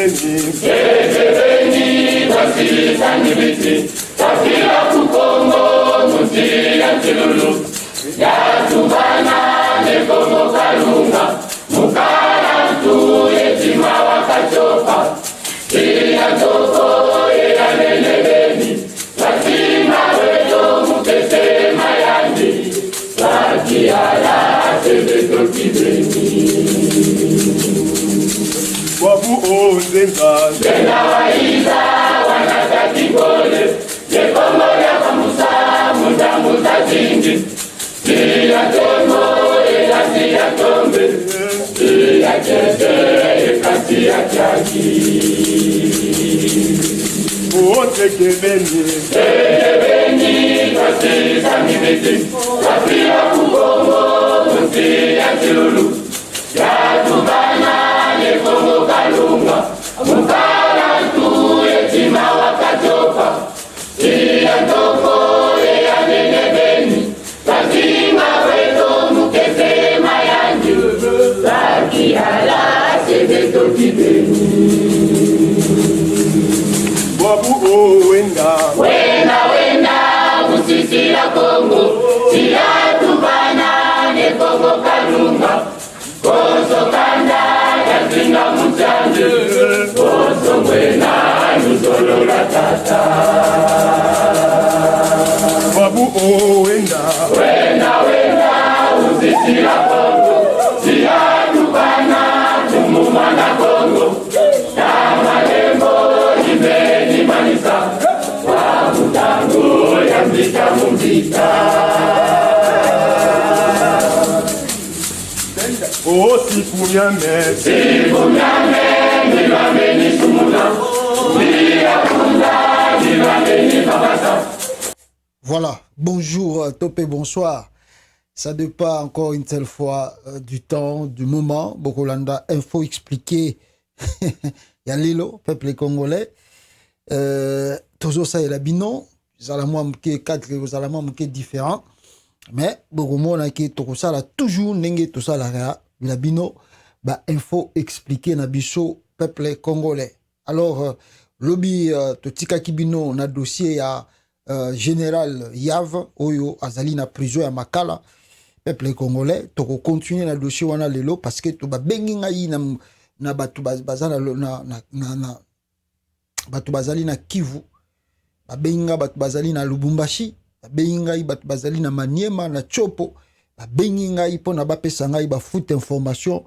Beni wasitani biti Tafila kukongo Mutia chilulu Yatubana Nekomo kalunga Mukara tu Yetima wakachopa Ila toko Ila nene beni Latima weto Mukese mayandi Lakiala Tebeto kibeni Wabu onzenga Tena waiza wanataki gole Yekongo ya kamusa muda muda jingi Siya tomo ila siya tombe Siya chete eka siya chaki Oteke beni Kasi samimiti Kasi ya kukongo Musi ya chilulu Ya tubana Yekongo kalunga Mukara tu yetima wakachopa Siya toko ya nene beni Katima weto mukese mayanji Laki ala sebeto kibeni Wabu owenda Wenda Musisira Kongo Siya tubana Yekongo kalunga Koso kanda Yazinga mchanje Koso mwena Nusolo la tata Wabu owenda Wenda Uzisira Kongo Siya tubana Tumumana Kongo Kama lembo Jibeni manisa Wabutango Yambika mumbika Sipunyame Sipunyame Nivame ni sumuna Nivame ni babasa. Voilà, bonjour, topé, bonsoir. Ça dépend encore une telle fois du temps, du moment. Bokolanda, info expliqué. Il y a Lilo, peuple congolais. Toujours ça, il y a la binon. Zalamwa mke 4, zalamwa mke différent. Mais, Bokomo, on a tout ça là, toujours, n'enge tout ça là, la bino, bah, info expliqué na biso, peuple congolais. Alors, lobby, totika kibino, na dossier à général Yav, Oyo, Azali na prison à Makala, peuple congolais, toko continuer na dossier wana lelo, parce que to ba bengi ngai na batu bazala batu bazali na Kivu, ba benga batu bazali na Lubumbashi, ba benga batu bazali na Maniema, na Chopo, ba bengi ngai po na bapesa ngai ba foot information,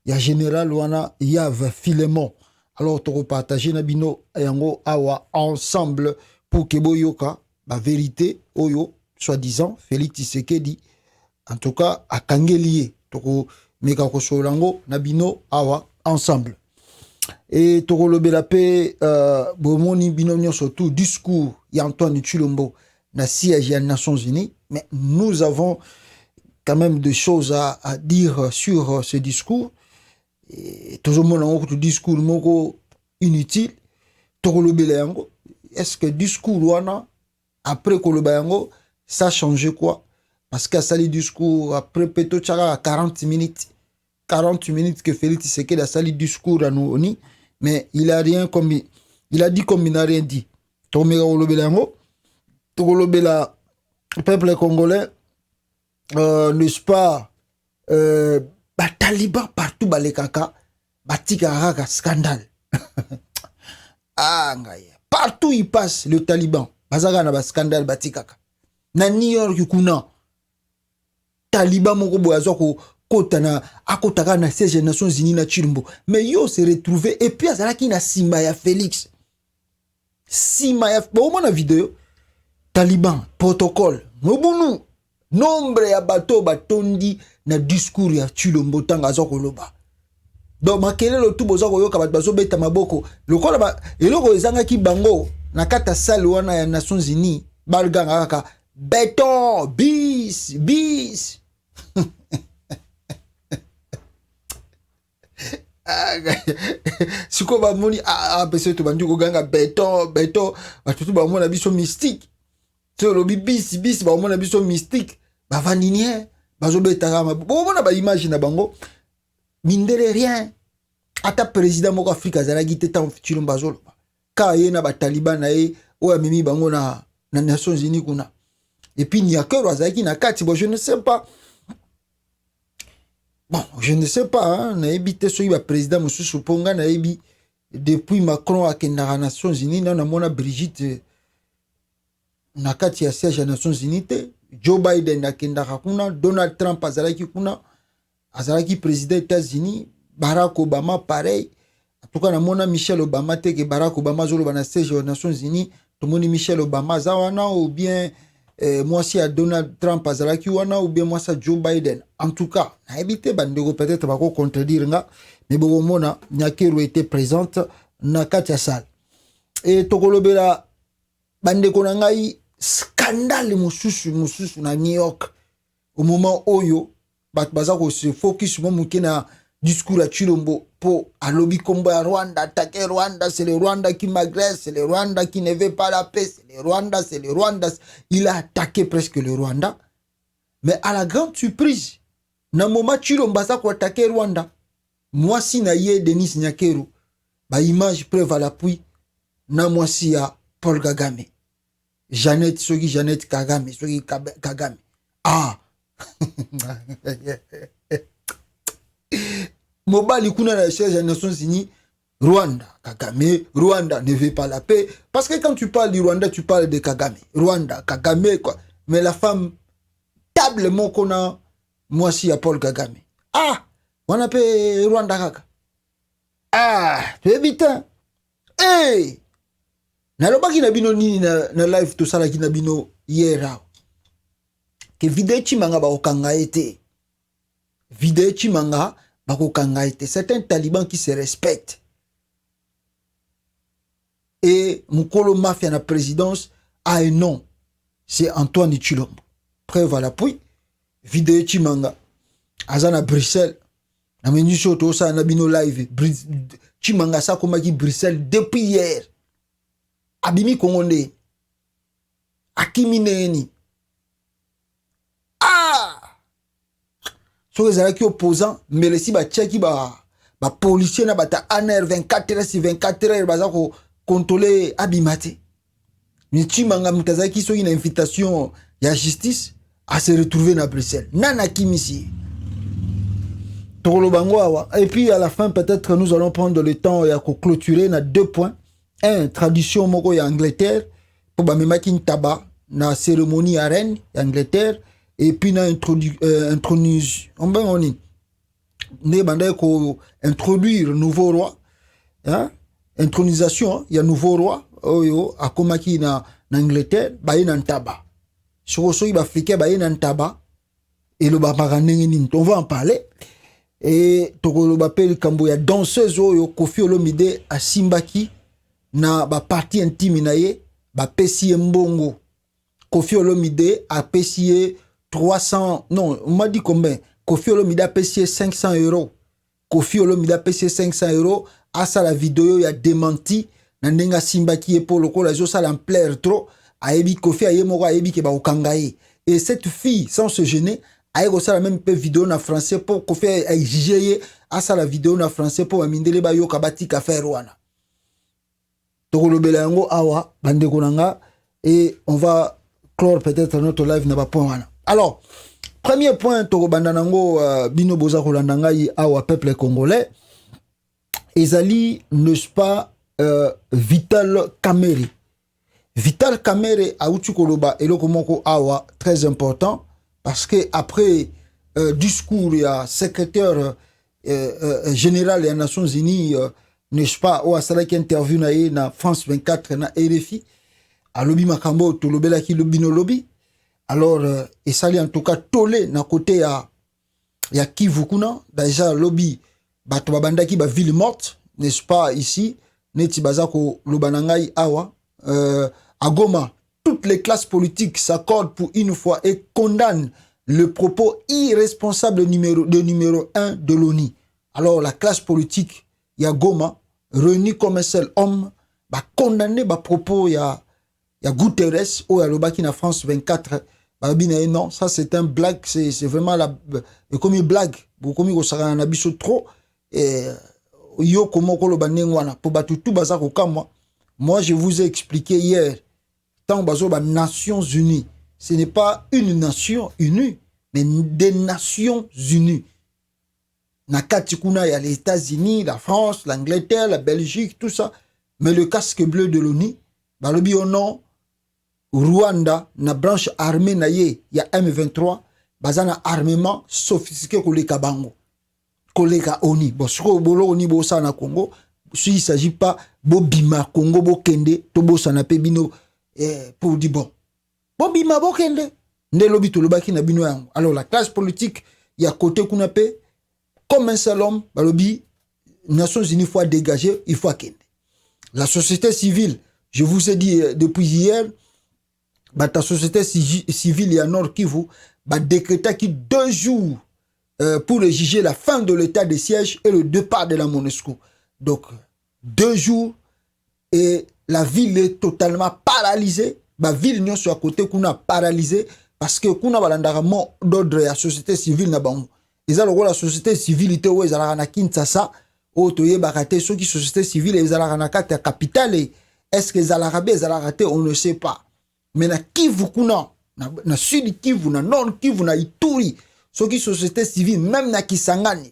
ya général wana Yav Filemon. Alors toko partager na bino yango awa ensemble pour que boyoka ba vérité oyo soi-disant Félix Tshisekedi en tout cas à Kangelier toko meka ko solango na bino awa ensemble et toko lobela pe bomoni bino surtout discours ya Antoine Tshilombo na siège des Nations Unies, mais nous avons quand même des choses à dire sur ce discours. Toujours mon discours moko inutile toko lobela yango. Est-ce que discours wana après koloba yango ça change quoi? Parce que ça le discours après peto tchaka 40 minutes que Félix Tshisekedi a sali discours à nous mais il a rien comme il a dit comme il n'a rien dit. Tomera olobela yango toko lobela peuple congolais n'est-ce pas ba taliban partout ba les kaka batika raka scandale. Ah ngaya partout il passe le taliban bazaka na ba scandale batikaka na New York kuna taliban moko boyazo ko kotana akotaka na siège des Nations Unies na Tshilombo mais yo se retrouver et puis azalaki na sima ya Félix sima ya bon na vidéo taliban protocole mobunu nombre ya bato batondi na discours ya Tshilombo tanga azokoloba. Donc makelelo tout boza koyoka bato bazobeta maboko lokola ba eloko ezangaki bango na kata salle wana ya Nations Unies balganga kaka béton bis siko ba moni pese to bandu ko ganga béton batutu ba mona biso mystique to lo bis ba mona biso mystique ba vaninier bazobeta kama bo mona ba image na bango mindele rien ata président moko Afrique azalaki te tant Chilombo azoloba ka ye na ba Taliban na ye oya mimi bango na Nations Unies kuna et puis Nyakero azalaki na kati bon je ne sais pas hein na ebité so ba président mususu ponga na ebi depuis Macron akendaka Nations Unies na mona Brigitte na kati ya siège ya Nations Unies te Joe Biden akendaka kuna Donald Trump azalaki kuna azalaki président États-Unis Barack Obama pareil en tout cas na mona Michelle Obama te que Barack Obama zolo na siège ya Nations Unies tout le monde Michelle Obama zawana ou bien moi si à Donald Trump azalaki wana ou bien moi ça Joe Biden en tout cas na évité bandeko peut-être ba ko contredire nga mais bon mona Nyakero était présente na kati ya salle et tokolobela bandeko na ngai scandale mususu na New York au moment oyo bat bazako se focus mo muke na discours à Chilombo pour à lobby combat à Rwanda attaquer Rwanda c'est le Rwanda qui m'agresse c'est le Rwanda qui ne veut pas la paix c'est le Rwanda il a attaqué presque le Rwanda mais à la grande surprise na moment Chilombo bazako attaquer Rwanda moi si na ye Denis Nyakero ba image preuve à l'appui na moi si ya Paul Kagame Jeannette Kagame soki Kagame ah mobali kuna na siège des Nations Unies Rwanda Kagame Rwanda ne veut pas la paix parce que quand tu parles du Rwanda tu parles de Kagame Rwanda Kagame quoi mais la femme tablement qu'on a moi si à Paul Kagame ah on appelle Rwanda kaka ah tu es vite hey nalobaki na bino nini na live to sala ki na bino hier que vidéo chimanga ba okanga ete vidéo chimanga ba okanga ete c'est un taliban qui se respecte et mukolo mafia na présidence a un nom c'est Antoine Chilombo preuve à l'appui vidéo chimanga azana Bruxelles na menyisho to sa na bino live chimanga sa komaki Bruxelles depuis hier abimi kongonde akimi neni ah so ezalaki opposant mais lesi ba tcheki ba policier na bata ANR 24 heures sur 24 heures baza ko contrôler abimate ni chimanga mutazaki so une invitation ya justice à se retrouver na Bruxelles nana kimisi tokolobango awa et puis à la fin peut-être nous allons prendre le temps ya ko clôturer na 2 points. Un, tradition moko ya Angleterre pour ba memaki ntaba na cérémonie à reine ya Angleterre et puis na introduise on ben oni ne banda ko introduire nouveau roi hein intronisation ya nouveau roi oyo akomaki na Angleterre ba ina ntaba so iba africain ba ina ntaba et le baba ndenge on va en parler et tokolo ba pel kambo ya danseuse oyo Koffi Olomide asimbaki na ba partie intime na ye ba pesi mbongo Koffi Olomide a pesi 300 non on m'a dit combien Koffi Olomide a pesi 500 euros Koffi Olomide a pesi 500 euros à ça la vidéo ya démenti na ndenga simbaki e pour lokola zo ça l'ampleur trop a ebi Koffi a yemoko a ebi ke ba okangaye et cette fille sans se gêner a ego ça la même peu vidéo na français pour Koffi a exigé à ça la vidéo na français pour amindele ba yo kabati ka faire wana tokolobela yango awa bandeko nanga et on va clore peut-être notre live na ba point wana. Alors premier point tokobanda nango bino boza kolanda ngai awa peuple congolais ezali n'est-ce pas Vital Kamerhe a uti koloba eloko moko awa très important parce que après discours ya secrétaire général des Nations Unies n'est-ce pas ou asala qui interview na ye na France 24 na RFI a lobby makambo to lobela ki lobby no lobby alors et sali en tout cas tolé na côté ya Kivu kuna déjà lobby bato babanda ki ba ville morte n'est-ce pas ici neti bazako lobanangai awa à Goma toutes les classes politiques s'accordent pour une fois et condamnent le propos irresponsable numéro 1 de l'ONU. Alors la classe politique ya Goma réunis comme un seul homme ba condamner ba propos ya Guterres ou ya lobaki na France 24 ba bina non ça c'est un blague c'est vraiment la comme une blague beaucoup comme ko sara na biso trop et yo comment koloba nengwana pour batutu baza kokamwa. Moi je vous ai expliqué hier tant bazo ba Nations Unies, ce n'est pas une nation unie mais des Nations Unies. Na kati kuna ya les États-Unis, la France, l'Angleterre, la Belgique, tout ça. Mais le casque bleu de l'ONU, balobi au nom Rwanda na branche armée na ye ya M23 bazana armement sophistiqué koleka bango koleka ONU. Bon soko bolo ONU bosa na Congo, si il s'agit pas bobima Congo bokende to bosa na pe bino pour dire bon bobima bokende nde lobi to lobaki na bino yango. Alors la classe politique ya côté kuna pe comme un seul homme, balobi, Nations Unies, il faut dégager, il faut kende. La société civile, je vous ai dit depuis hier, ta société civile, il y a Nord Kivu, décréter qui 2 jours pour exiger la fin de l'état de siège et le départ de la MONUSCO. Donc, 2 jours et la ville est totalement paralysée. La ville n'y soit à côté qu'on a paralysé parce que qu'on a balandara mot d'ordre à la société civile na bango. Ils ont la société civile ite où ils ont na Kinshasa au toye bakate ceux qui société civile ils ont na carte capitale. Est-ce que ils ont raté ils ont raté on ne sait pas. Mais na Kivu kuna na sud Kivu na nord Kivu na Ituri ceux qui société civile même na Kisangani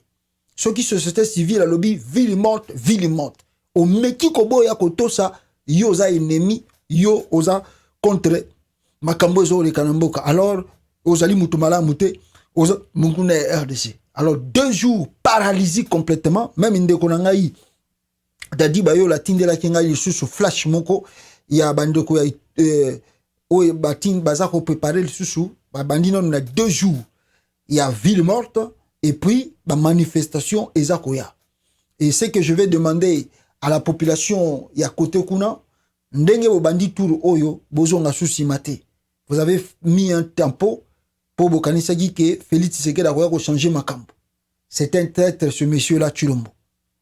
ceux qui société civile à lobby ville morte au meki kobo ya kotosa yo za ennemi yo oza contre makambo zo le kanamboka. Alors ozali mutumala mute oza mukune RDC. Alors 2 jours paralysés complètement même ndeko nangai dadi bayo la tindela kinga lisusu flash moko ya bandeko ya oye batin bazako préparer lisusu ba bandino na 2 jours il y a ville morte et puis la manifestation ezakoya. Et c'est que je vais demander à la population ya côté kuna ndenge bo bandi tour oyo bozonga susi mate. Vous avez mis un tempo pour bokanisa gi que Félix Tshisekedi a ko changer makambo. C'est un traître ce monsieur là Chilombo.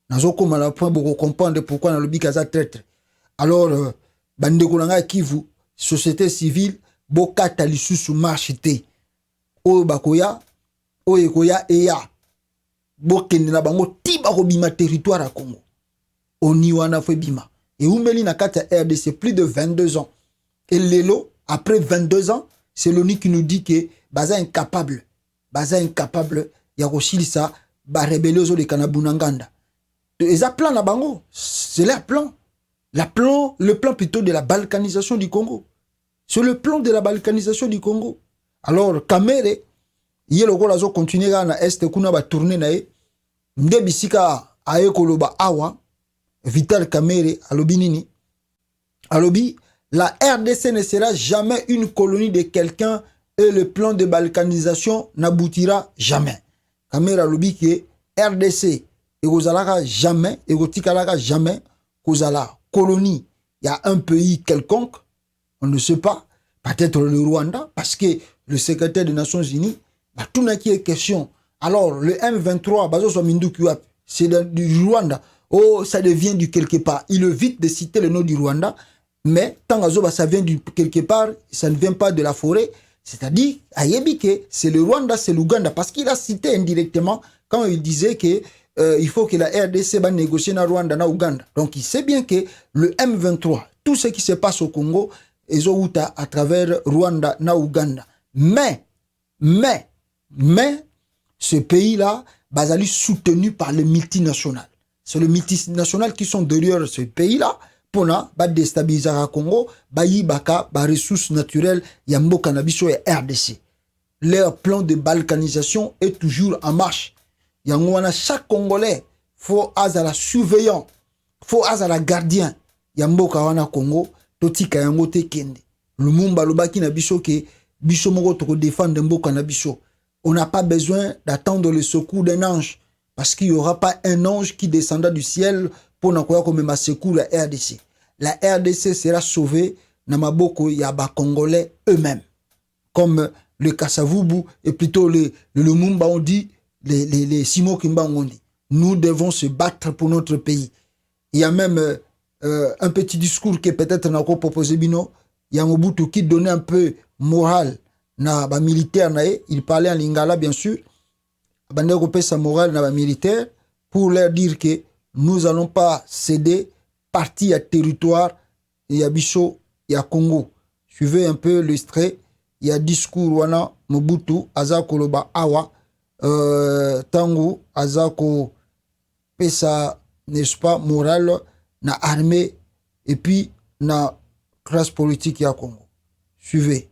Nazo koma la point pour comprendre pourquoi na lobi kaza traître. Alors bandeko nanga Kivu société civile bokata lisusu marchité. Oyo bakoya oyo koya eya bokende na bango tiba ko bima territoire à Congo. Oni wana fwe bima. Et Oumeli na kata RDC plus de 22 ans. Et Lelo, après 22 ans, c'est l'ONU qui nous dit que Baza incapable, ya kosilisa ba rebelle aux de Kanabunanganda. Et ça plan na bango, c'est leur plan. Le plan plutôt de la balkanisation du Congo. C'est le plan de la balkanisation du Congo. Alors Kamere, yelo ko lazo continuer na est kuna ba tourner na e ndebisika aekoloba awa Vital Kamere alobi nini alobi la RDC ne sera jamais une colonie de quelqu'un et le plan de balkanisation n'aboutira jamais. Kamere alobi que RDC ekozalaka jamais ekotikalaka jamais kozala colonie. Il y a un pays quelconque, on ne sait pas, peut-être le Rwanda, parce que le secrétaire des Nations Unies, tout n'a qui est question. Alors le M23 c'est du Rwanda. Oh, ça devient du quelque part. Il évite de citer le nom du Rwanda, mais tant que ça vient du quelque part, ça ne vient pas de la forêt. C'est-à-dire, Ayebike, c'est le Rwanda, c'est l'Ouganda, parce qu'il a cité indirectement quand il disait que il faut que la RDC va négocier na Rwanda, na Ouganda. Donc il sait bien que le M23, tout ce qui se passe au Congo, ils ont à travers Rwanda, na Ouganda. Mais, ce pays-là, basali soutenu par les multinationales. C'est les multinationales qui sont derrière ce pays-là pour déstabiliser le Congo, baka ressources naturelles, yambo cannabiso et RDC. Leur plan de balkanisation est toujours en marche. Yangwana chaque Congolais faut azala surveillant, faut azala gardien. Yambo kawana Congo, totika yango te kende. Lumumba lobaki na biso ke biso moko toko défendre mboka na biso. On n'a pas besoin d'attendre le secours d'un ange. Parce qu'il n'y aura pas un ange qui descendra du ciel pour n'avoir comme ma secours la RDC. La RDC sera sauvée dans Maboko Yaba Congolais eux-mêmes. Comme le Kassavubu et plutôt le Lumumba on dit, les Simo Kimba on dit. Nous devons se battre pour notre pays. Il y a même un petit discours que peut-être n'a pas proposé Bino. Il y a Mobutu qui donnait un peu moral na ba militaire na il parlait en lingala bien sûr. Bande sa morale na ba militaire pour leur dire que nous n'allons pas céder partie à territoire et à Bisso et à Congo. Suivez un peu l'extrait. Il y a discours wana Mobutu azako loba awa tango azako pesa n'est-ce pas morale na armée et puis na classe politique ya Congo. Suivez.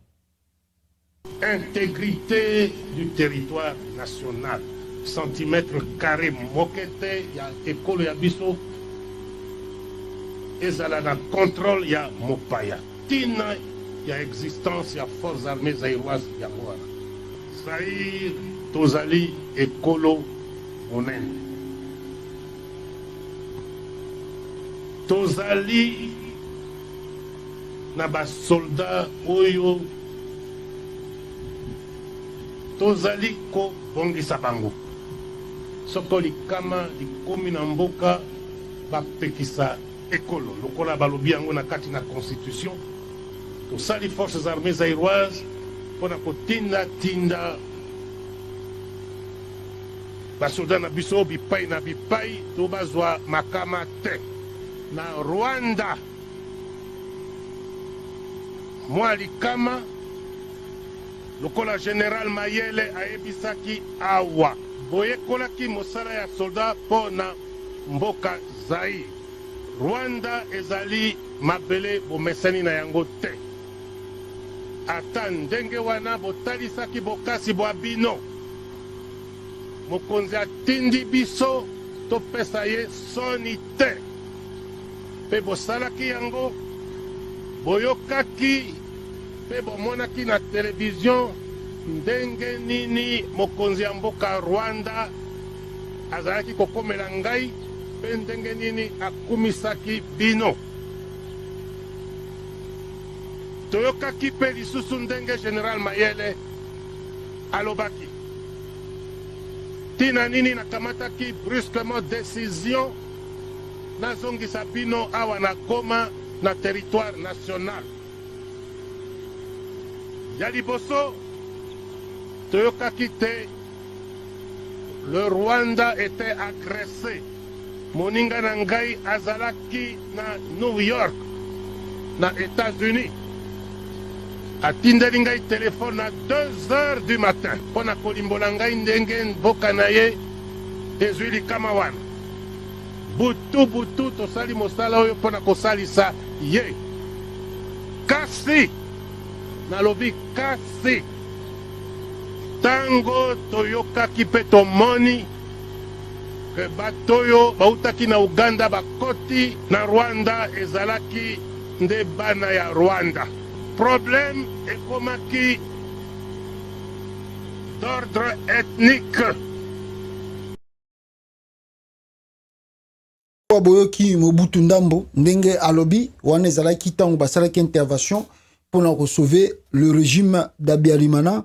Intégrité du territoire national. Centimètre carré mokete ya école ya biso ezala na contrôle ya mopaya. Tina ya existence ya forces armées zaïroises ya wana. Zaïre tozali ekolo monene. Tozali na ba soldat oyo tozali ko bongisa bango. Soko likama likomi na mboka bapekisa ekolo lokola balobi yango na kati na constitution. Tosali forces armées zaïroises pona kotinda tinda basoda na biso bipai na bipai to bazwa makama te. Na Rwanda mwa likama lokola Général Mayele ayebisaki awa boyekolaki mosala ya soldat mpo na mboka Zaïre. Rwanda ezali mabele bomesani na yango te. Ata ndenge wana botalisaki bokasi bwa bino. Mokonzi atindi biso topesa ye soni te. Pe bosalaki yango boyokaki pe bomonaki na télévision ndenge nini mokonzi ya mboka Rwanda azalaki kokomela ngai pe ndenge nini akumisaki bino. Toyokaki pe lisusu ndenge Général Mayele alobaki. Tina nini nakamataki brusquement décision nazongisa bino awa na Goma na territoire national. Ya liboso toyokaki te le Rwanda était agressé. Moninga na ngai azalaki na New York na États-Unis. Atindeli ngai téléphone à 2 heures du matin pona kolimbola ngai ndenge mboka na ye ezwi likama wana. Butu tosali mosala oyo pona kosalisa ye. Kasi nalobi kasi tango toyokaki pe tomoni ke bato oyo bautaki na Uganda bakoti na Rwanda ezalaki nde bana ya Rwanda. Problème ekomaki d'ordre ethnique. Boyoki Mobutu Ndambo ndenge alobi wana ezalaki tango basalaki intervention pour sauver le régime d'Abiyarimana,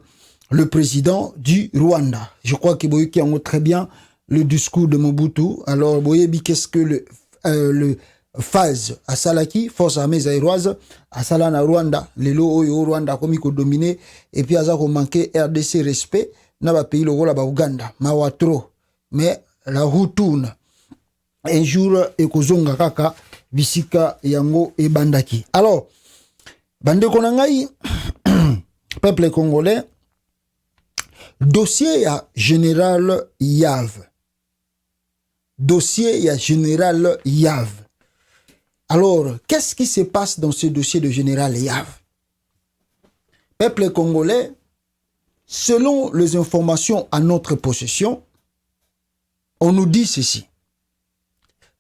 le président du Rwanda. Je crois que Boyoki a très bien le discours de Mobutu. Alors Boyebi, qu'est-ce que le phase à Salaki, force armée zaïroise, à Salana Rwanda, les lots au Rwanda comme il dominé, et puis à ça manqué RDC respect, n'a pas payé le rôle à Ouganda, Mawatro, mais la route tourne. Un jour, ekozonga kaka, bisika yango et bandaki. Alors, bande konangai, peuple congolais, dossier ya général Yav. Dossier ya général Yav. Alors, qu'est-ce qui se passe dans ce dossier de général Yav? Peuple congolais, selon les informations à notre possession, on nous dit ceci.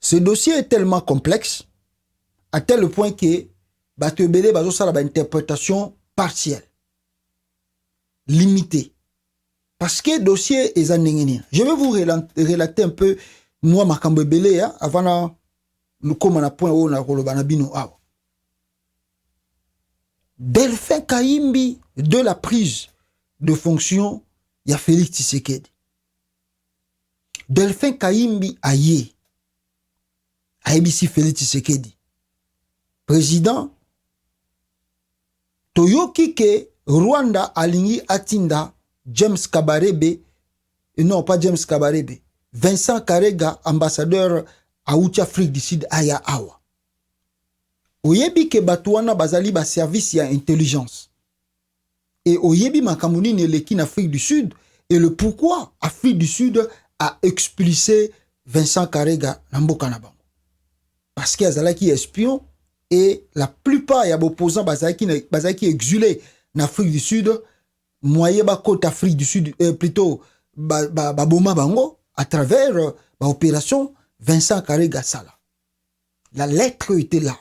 Ce dossier est tellement complexe, à tel point que Batebele bazosala ba interprétation partielle, limitée. Parce que le dossier est en je vais vous relater un peu, moi, ma kambebele, avant nous comme point où on a kolobanabino. Delphin Kaimbi, de la prise de fonction, il y a Félix Tshisekedi. Delphin Kaimbi aye. Aibisi Félix Tshisekedi. Président, Toyoki ke Rwanda alingi atinda James Kabarebe, non pas James Kabarebe, Vincent Karega, ambassadeur auti Afrique du Sud aya awa. Oyebi ke batuana bazali ba service ya intelligence. Et oyebi makamuni ne leki en Afrique du Sud et le pourquoi Afrique du Sud a expulsé Vincent Karega na mboka na bango. Parce qu'il y a qui espion et la plupart ya opposants bazaki exilé en Afrique du Sud, moyen ba côte Afrique du Sud plutôt boma bango à travers opération Vincent Karega Sala. La lettre était là.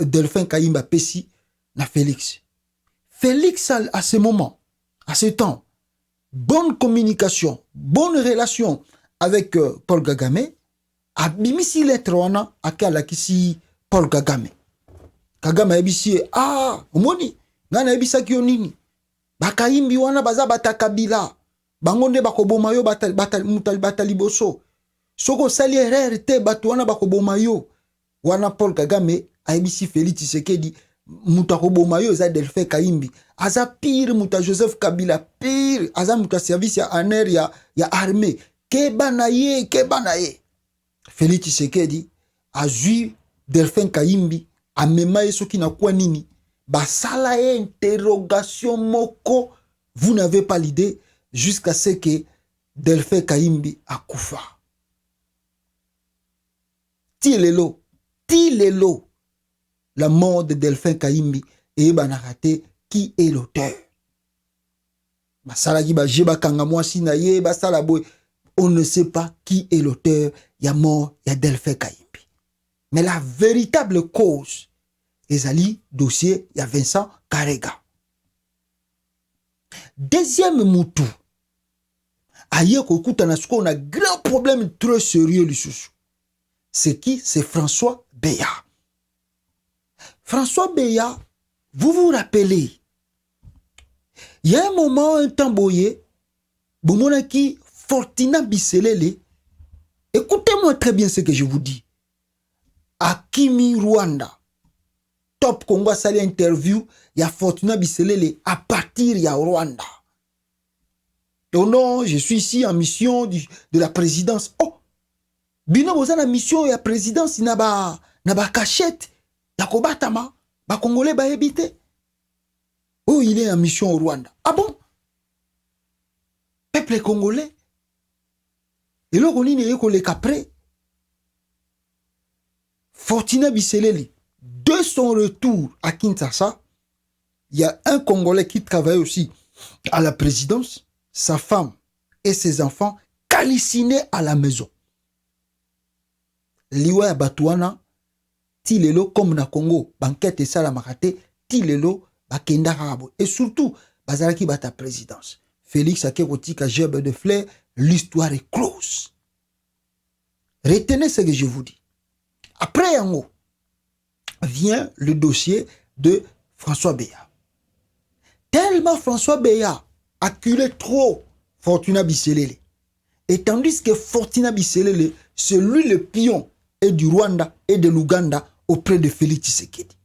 Delphin Kayimba Pessi na Félix. Félix à ce moment, à ce temps, bonne communication, bonne relation avec Paul Kagame, a bimisi lettre wana akala kisi Paul Kagame. Kagame abisi omoni ngana abisa ki nini? Bakayimbi wana baza batakabila. Bangonde bakoboma yo bataliboso. Soko sali erreur te batu wana bakoboma yo. Wana Paul Kagame abisi Félix Tshisekedi muta koboma yo za Delphin Kayimbi. Aza pire muta Joseph Kabila pire. Aza muta service ya aner ya armée. Keba na ye. Félix Tshisekedi a zui Delphin Kayimbi a mema yeso ki na kwa nini. Basala interrogation moko. Vous n'avez pas l'idée jusqu'à ce que Delphin Kayimbi a koufa. Tilelo. La mort de Delphin Kayimbi et banarate qui est l'auteur. Basala ki ba jeba kanga mwasi na ye basala boy. On ne sait pas qui est l'auteur. Il y a mort, il y a Delphin Kayimbi. Mais la véritable cause, ezali dossier, il y a Vincent Karega. Deuxième moutou. Aïe kokuta na suko on a grand problème très sérieux le sous. C'est qui? C'est François Beya. François Beya, vous vous rappelez, il y a un moment, un temps boyé, Bomonaki Fortina Bisselele, écoutez-moi très bien ce que je vous dis. Akimi Rwanda, Top Congo Sali interview, il y a Fortina Bisselele à partir de Rwanda. Oh non, je suis ici en mission de la présidence. Oh, bino boza na mission ya présidence na ba cachette ya kobatama ba congolais ba ebité. Oh, il est en mission au Rwanda. Ah bon? Peuple congolais. Et là on est ko le capré. Fortina Bisselele, de son retour à Kinshasa, il y a un Congolais qui travaille aussi à la présidence, sa femme et ses enfants calicinés à la maison. Liwa ya Batuana, tilelo comme na Congo, banquette et salamakate, tilelo bakenda rabo. Et surtout, bazaraki bata présidence. Félix Akekotika Gerbe de Fleur, l'histoire est close. Retenez ce que je vous dis. Après Yango, vient le dossier de François Beya. Tellement François Beya acculait trop Fortuna Bisselele. Et tandis que Fortuna Bisselele, c'est lui le pion et du Rwanda et de l'Ouganda auprès de Félix Tshisekedi.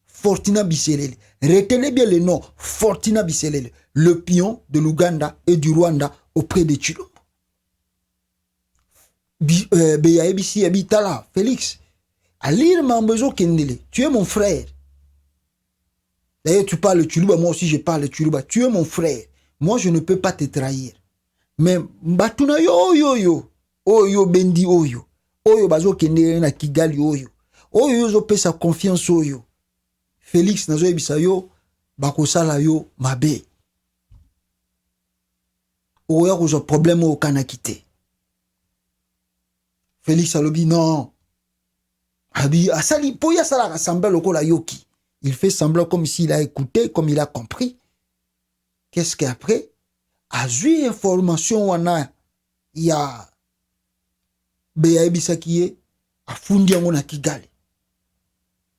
Fortuna Bisselele. Retenez bien le nom. Fortuna Bisselele. Le pion de l'Ouganda et du Rwanda auprès de Chilombo. Beya Ebisi Abitala. Félix. Alir Mambezo Kendele. Tu es mon frère. D'ailleurs, tu parles Chuluba. Moi aussi, je parle Chuluba. Tu es mon frère. Moi, je ne peux pas te trahir. Mais Batuna yo. Oyo Bendi Oyo. Oyo Bazo Kendele na Kigali Oyo. Oyo zo pe sa confiance Oyo. Félix nazo ebisa yo. Bakosala yo mabe. Oyo kozo problème au kanakite. Félix alobi non. Abi asali poya sala rassemble lokola yoki. Il fait semblant comme s'il a écouté, comme il a compris. Qu'est-ce qu'après? A eu information wana ya Beya Ebisakiye a fundi yango na Kigali.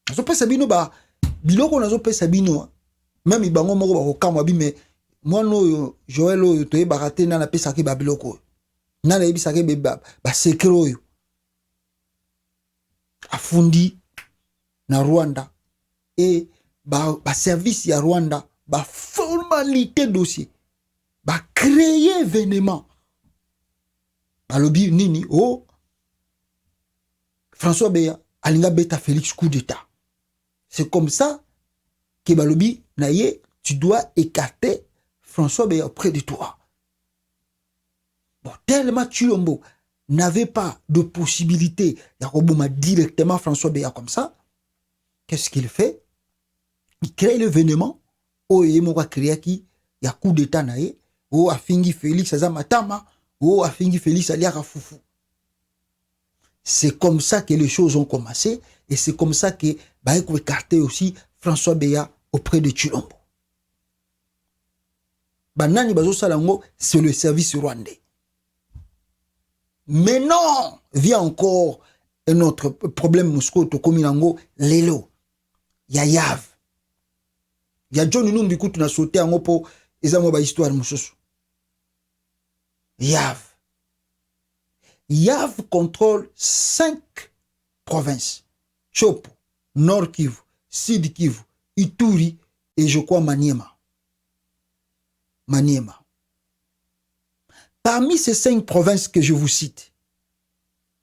Azo pesa bino ba biloko nazo pesa bino même ibango moko ba kokama bi mais moi no Joël oyo to ebakate na pesa ki ba biloko. Na na ebisake ba secret oyo. Afundi na Rwanda et ba service ya Rwanda ba formalité dossier ba créer événement balobi nini oh François Beya alinga beta Félix coup d'état. C'est comme ça que balobi naye tu dois écarter François Beya auprès de toi. Bon, tellement Tshilombo n'avait pas de possibilité d'Yakoboma directement François Beya comme ça, qu'est-ce qu'il fait? Il crée l'événement, oh et moka créa qui y a coup d'état naye, oh afingi Félix azamatama, oh afingi Félix aliaka foufou. C'est comme ça que les choses ont commencé et c'est comme ça que bah il faut écarter aussi François Beya auprès de Tshilombo. Banani bazo salango, c'est le service rwandais. Mais non, vient encore un autre problème Moscou to kominango lelo. Ya Yav. Ya John Numbi kutu na sauté en po ezamo ba histoire mususu. Yav. Yav contrôle 5 provinces. Chopo, Nord Kivu, Sud Kivu, Ituri et je crois Maniema. Maniema. Parmi ces 5 provinces que je vous cite,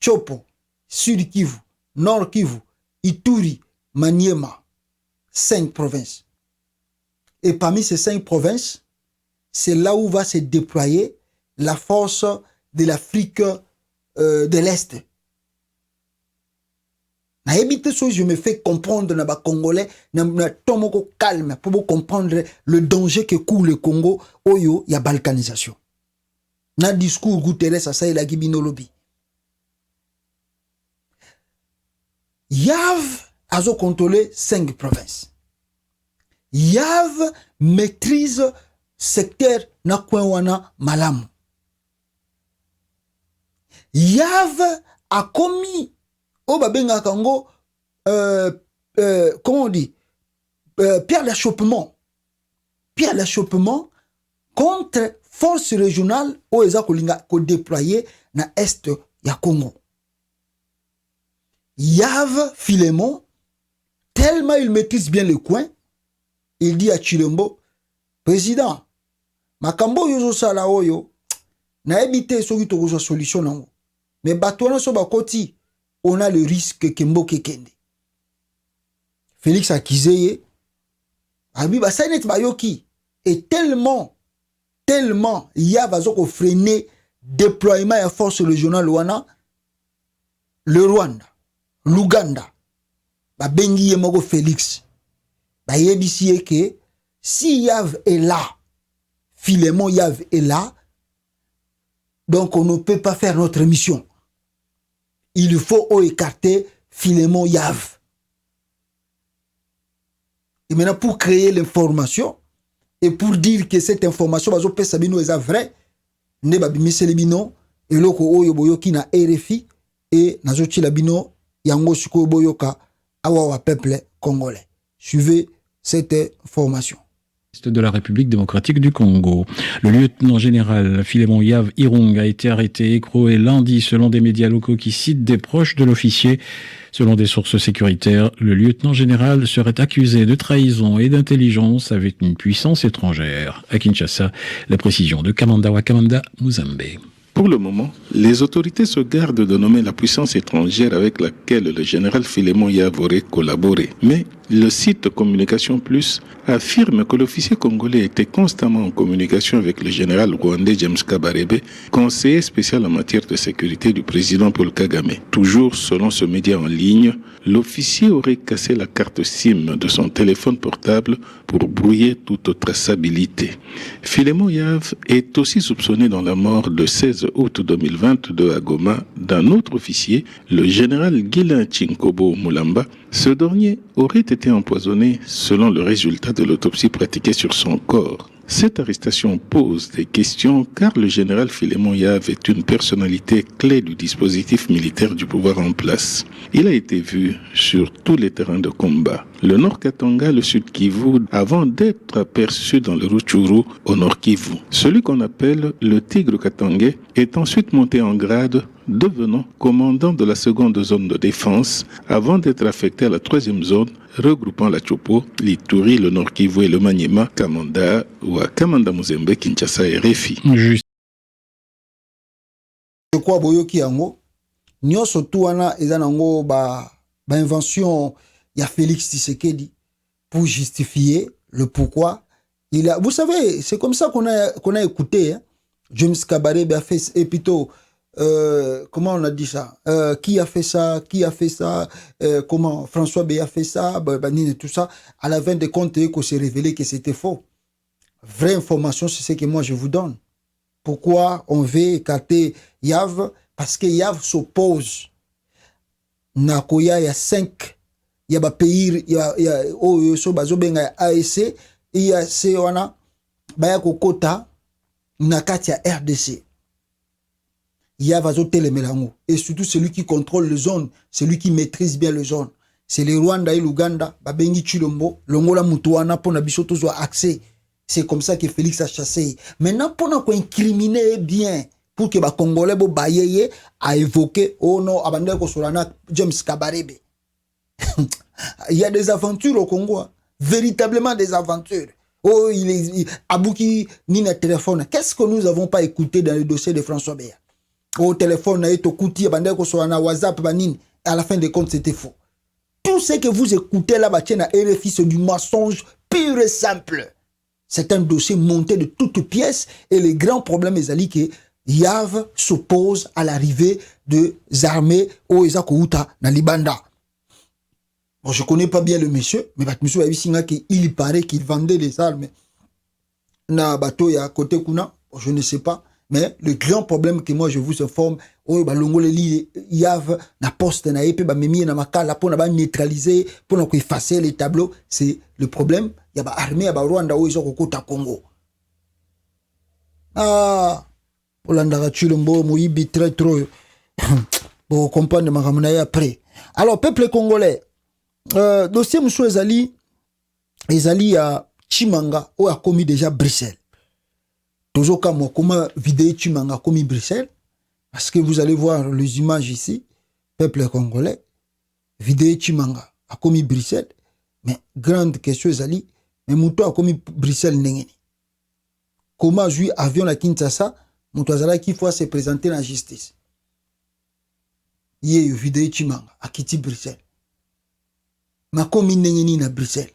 Chopo, Sud Kivu, Nord Kivu, Ituri, Maniema, 5 provinces. Et parmi ces 5 provinces, c'est là où va se déployer la force de l'Afrique de l'Est. Je me fais comprendre na ba Congolais, na tomoko calme pour comprendre le danger que court le Congo, oyo ya balkanisation. Na discours Guterres à ça et la Gibinolobi. Yav a contrôlé 5 provinces. Yav maîtrise secteur Nakwenwana Malamu. Yav a commis au Babenga Kango comment on dit pierre d'achoppement contre force régionale au eza kolinga ko déployer na est ya Congo. Yav Philémon, tellement il maîtrise bien le coin, il dit à Tshilombo, président, makambo yozo sala oyo na ebité soki to ko solution nango. Mais batona so bakoti, on a le risque que Mboke kende. Félix Akizeye, abi ba sanet bayoki et tellement Yav a freiner déploiement à force régionale wana le Rwanda, l'Ouganda, ba bengi yemoko Félix, ba yebisi que si Yav est là, Philémon Yav est là, donc on ne peut pas faire notre mission. Il faut écarter Philémon Yav. Et maintenant, pour créer l'information, et pour dire que cette information, est vraie, ne babimise lebino, et loko oyo boyoki na RFI, et nazochi labino, yango suko boyoka, awa peuple congolais. Suivez cette information. De la République démocratique du Congo. Le lieutenant-général Philémon Yav Irung a été arrêté et écroué lundi selon des médias locaux qui citent des proches de l'officier. Selon des sources sécuritaires, le lieutenant-général serait accusé de trahison et d'intelligence avec une puissance étrangère. À Kinshasa, la précision de Kamanda Wakamanda Muzambe. Pour le moment, les autorités se gardent de nommer la puissance étrangère avec laquelle le général Philémon Yav aurait collaboré. Mais le site Communication Plus affirme que l'officier congolais était constamment en communication avec le général rwandais James Kabarebe, conseiller spécial en matière de sécurité du président Paul Kagame. Toujours selon ce média en ligne, l'officier aurait cassé la carte SIM de son téléphone portable pour brouiller toute traçabilité. Philémon Yav est aussi soupçonné dans la mort le 16 août 2022 à Goma d'un autre officier, le général Guilain Chinkobo Mulamba. Ce dernier aurait été empoisonné selon le résultat de l'autopsie pratiquée sur son corps. Cette arrestation pose des questions car le général Philémon Yav est une personnalité clé du dispositif militaire du pouvoir en place. Il a été vu sur tous les terrains de combat. Le Nord Katanga, le Sud Kivu, avant d'être aperçu dans le Rutshuru au Nord Kivu. Celui qu'on appelle le Tigre Katangais est ensuite monté en grade, devenant commandant de la seconde zone de défense avant d'être affecté à la troisième zone regroupant la Chopo, l'Ituri, le Nord Kivu et le Maniema, Kamanda ou à Kamanda Muzembe, Kinshasa et RFI. Je crois Boyoki Yango, nyonso tu wana eza nango ba invention ya Félix Tshisekedi pour justifier le pourquoi il a. Vous savez, c'est comme ça qu'on a écouté, hein? James Kabarebe a fait, et plutôt, comment on a dit ça? Qui a fait ça? Comment François B a fait ça? Et tout ça. À la fin des comptes, qu'on s'est révélé que c'était faux. Vraie information, c'est ce que moi je vous donne. Pourquoi on veut écarter Yav? Parce que Yav s'oppose. Nakoya, il y a 5. Il y a des pays, il y a AEC, il y a CONA, Baya Kokota, Nakati à RDC. Il y a Vazote le Melango. Et surtout celui qui contrôle les zones, celui qui maîtrise bien les zones. C'est le Rwanda et l'Ouganda, Babengi Chilombo, Longola Mutuana, pour Nabisoto soit accès. C'est comme ça que Félix a chassé. Maintenant, pour nous incriminer bien, pour que les Congolais a évoqué, oh non, Abandel Kosolana, James Kabarebe. Il y a des aventures au Congo, véritablement des aventures. Oh, Abouki Nina téléphone. Qu'est-ce que nous n'avons pas écouté dans le dossier de François Béa? Au téléphone, WhatsApp, à la fin des comptes, c'était faux. Tout ce que vous écoutez là, RFI, c'est du mensonge pur et simple. C'est un dossier monté de toutes pièces et le grand problème est que Yav s'oppose à l'arrivée des armées au Ezakouta dans Libanda. Bon, je ne connais pas bien le monsieur, mais monsieur il paraît qu'il vendait des armes na bateau ya côté Kuna, je ne sais pas, mais le grand problème que moi je vous informe, Yav na poste na épée ba memi na makala pour na neutraliser, pour na effacer les tableaux, c'est le problème. Il y a ba armée ya ba Rwanda au iso kokota Congo. Ah, Olanda Chilombo Moyibi très trop. Bon, comprendre makamuna ya après. Alors peuple congolais, dossier monsieur Ezali à Chimanga ou a commis déjà Bruxelles. Tozoka mo comment vidéo Chimanga commis Bruxelles parce que vous allez voir les images ici, peuple congolais, vidéo Chimanga a commis Bruxelles, mais grande question Ezali, mais muto a commis Bruxelles nengeni. Comment jouer avion la Kinshasa, muto azala qui faut se présenter dans la justice. Yé vidéo Chimanga a quitté Bruxelles. Ma komi nengeni na Bruxelles.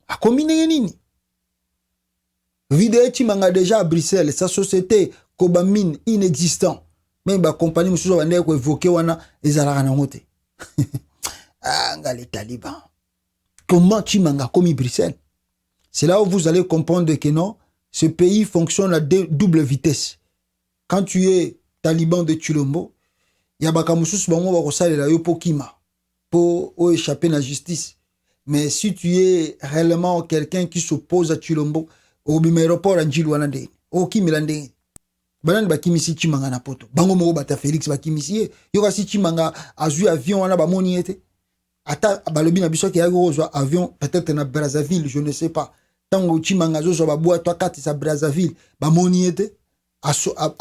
A komi nengeni. Vidéo Chimanga déjà à Bruxelles, sa société Kobamine inexistant. Même la compagnie monsieur va ndeko évoquer wana ezalaka na ngote. Ah nga les talibans. Comment Chimanga komi Bruxelles? C'est là où vous allez comprendre que non, ce pays fonctionne à double vitesse. Quand tu es taliban de Chilombo, yabaka mususu bango ba kosalela yo pokima. Pour échapper à la justice. Mais si tu es réellement quelqu'un qui s'oppose à Chilombo, au aéroport à Njilwanande, au Kimilande, Banan Bakimisi Chimanga na poto, Bango Moro Bata Félix Bakimisi, Yoga si Chimanga a vu avion à Bamoniete, Ata Balobina Biso qui a eu avion, peut-être na Brazzaville, je ne sais pas. Tango Chimanga zo ba bois, toi kati sa Brazzaville, Bamoniete, a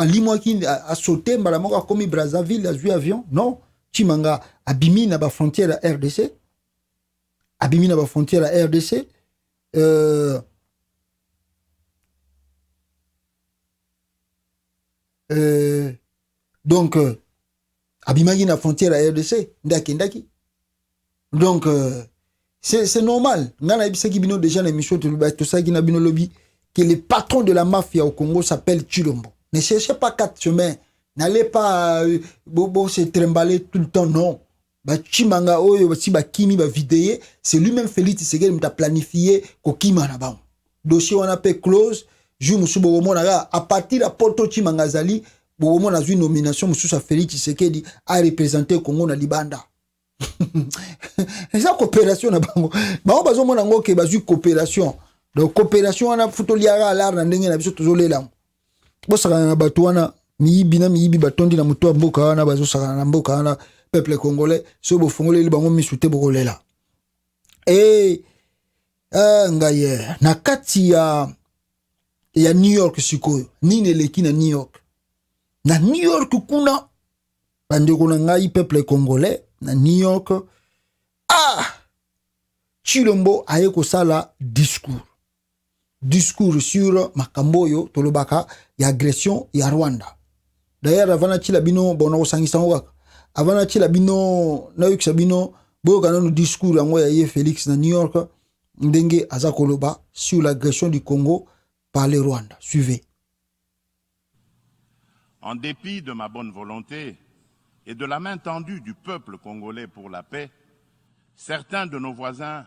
Limoaki a sauté, Malamoko a commis Brazzaville, a vu avion, non. Chimanga abimi na ba frontière à RDC. Abimi na ba frontière à RDC. Donc abimagi na frontière à RDC. Ndaki. Donc c'est normal. Ngana ibisaki bino déjà na émission tout ça qui na bino lobby que le patron de la mafia au Congo s'appelle Chilombo. Ne cherchez pas 4 chemins. N'allez pas se trimballer tout le temps, non. Chimanga oyo si ba kimi ba vidéo, c'est lui-même Félix Tshisekedi m'a planifié ko kima na ba. Dossier on appelle close, ju musu bomo na à partir de Porto Chimanga zali, bomo na une nomination musu sa Félix Tshisekedi a représenter Congo na Libanda. Esa coopération na bango. Ba bazo mona ngo ke bazu coopération. Donc coopération on a futoliara alar na ndenge na biso tozolela. Bo saka na batu wana miyibi batondi na muto mboka wana bazo saka na mboka wana peuple congolais so bo fongole li bango misute bokolela ngaye na kati ya New York sikoyo nini leki na New York kuna bande kuna ngai peuple congolais na New York Chilombo aye ko sala discours sur makamboyo tolobaka ya agression ya Rwanda. D'ailleurs avant na chila bino bon na sangisa ngwa. Avant na chila bino na yukisa bino boyo kana no discours yango ya ye Félix na New York ndenge aza koloba sur l'agression du Congo par le Rwanda. Suivez. En dépit de ma bonne volonté et de la main tendue du peuple congolais pour la paix, certains de nos voisins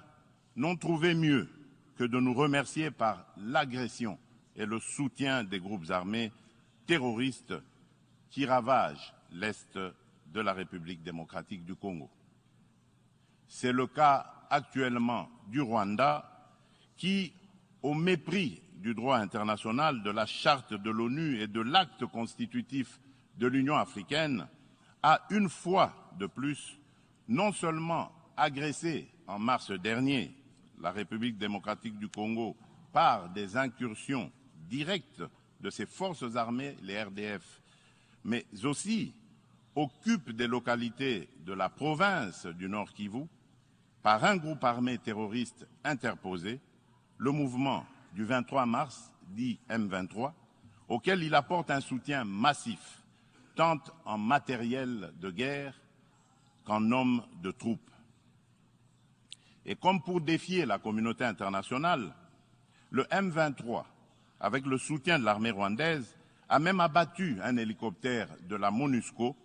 n'ont trouvé mieux que de nous remercier par l'agression et le soutien des groupes armés terroristes qui ravagent l'Est de la République démocratique du Congo. C'est le cas actuellement du Rwanda qui, au mépris du droit international, de la charte de l'ONU et de l'acte constitutif de l'Union africaine, a une fois de plus non seulement agressé en mars dernier la République démocratique du Congo par des incursions directes de ses forces armées, les RDF, mais aussi occupe des localités de la province du Nord Kivu par un groupe armé terroriste interposé, le mouvement du 23 mars, dit M23, auquel il apporte un soutien massif, tant en matériel de guerre qu'en hommes de troupes. Et comme pour défier la communauté internationale, le M23, avec le soutien de l'armée rwandaise, a même abattu un hélicoptère de la MONUSCO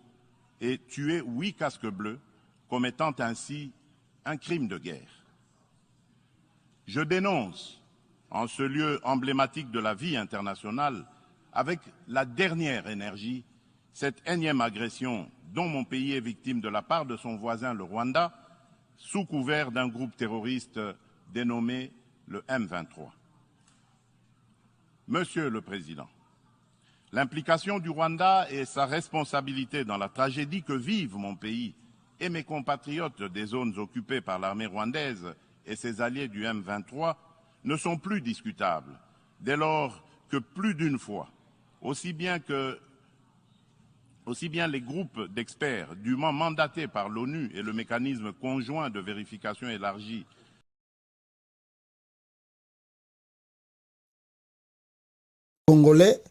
et tué 8 casques bleus, commettant ainsi un crime de guerre. Je dénonce, en ce lieu emblématique de la vie internationale, avec la dernière énergie, cette énième agression dont mon pays est victime de la part de son voisin le Rwanda, sous couvert d'un groupe terroriste dénommé le M23. Monsieur le Président, l'implication du Rwanda et sa responsabilité dans la tragédie que vivent mon pays et mes compatriotes des zones occupées par l'armée rwandaise et ses alliés du M23 ne sont plus discutables, dès lors que plus d'une fois, aussi bien les groupes d'experts dûment mandatés par l'ONU et le mécanisme conjoint de vérification élargi Congolais,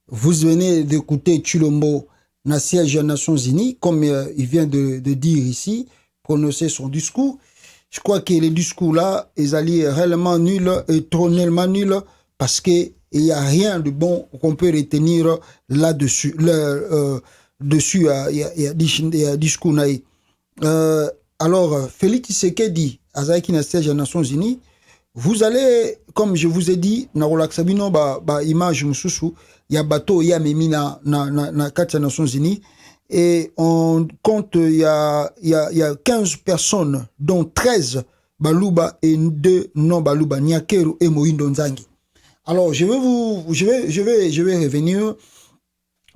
vous venez d'écouter Tshilombo na siège des Nations Unies, comme il vient de dire ici, prononcer son discours. Je crois que le discours-là est allé réellement nul et tronellement nul parce qu'il n'y a rien de bon qu'on peut retenir là-dessus. Dessus, il y a discours. Alors, Félix Tshisekedi, Azaïki na siège des Nations Unies, vous allez, comme je vous ai dit, na relaxabino ba image mususu, il y a bateau, il y a memi na 4 Nations Unies. Et on compte, il y a 15 personnes, dont 13 Baluba et 2 non Baluba, Nyakeru et Moindo Nzangi. Alors, je vais revenir.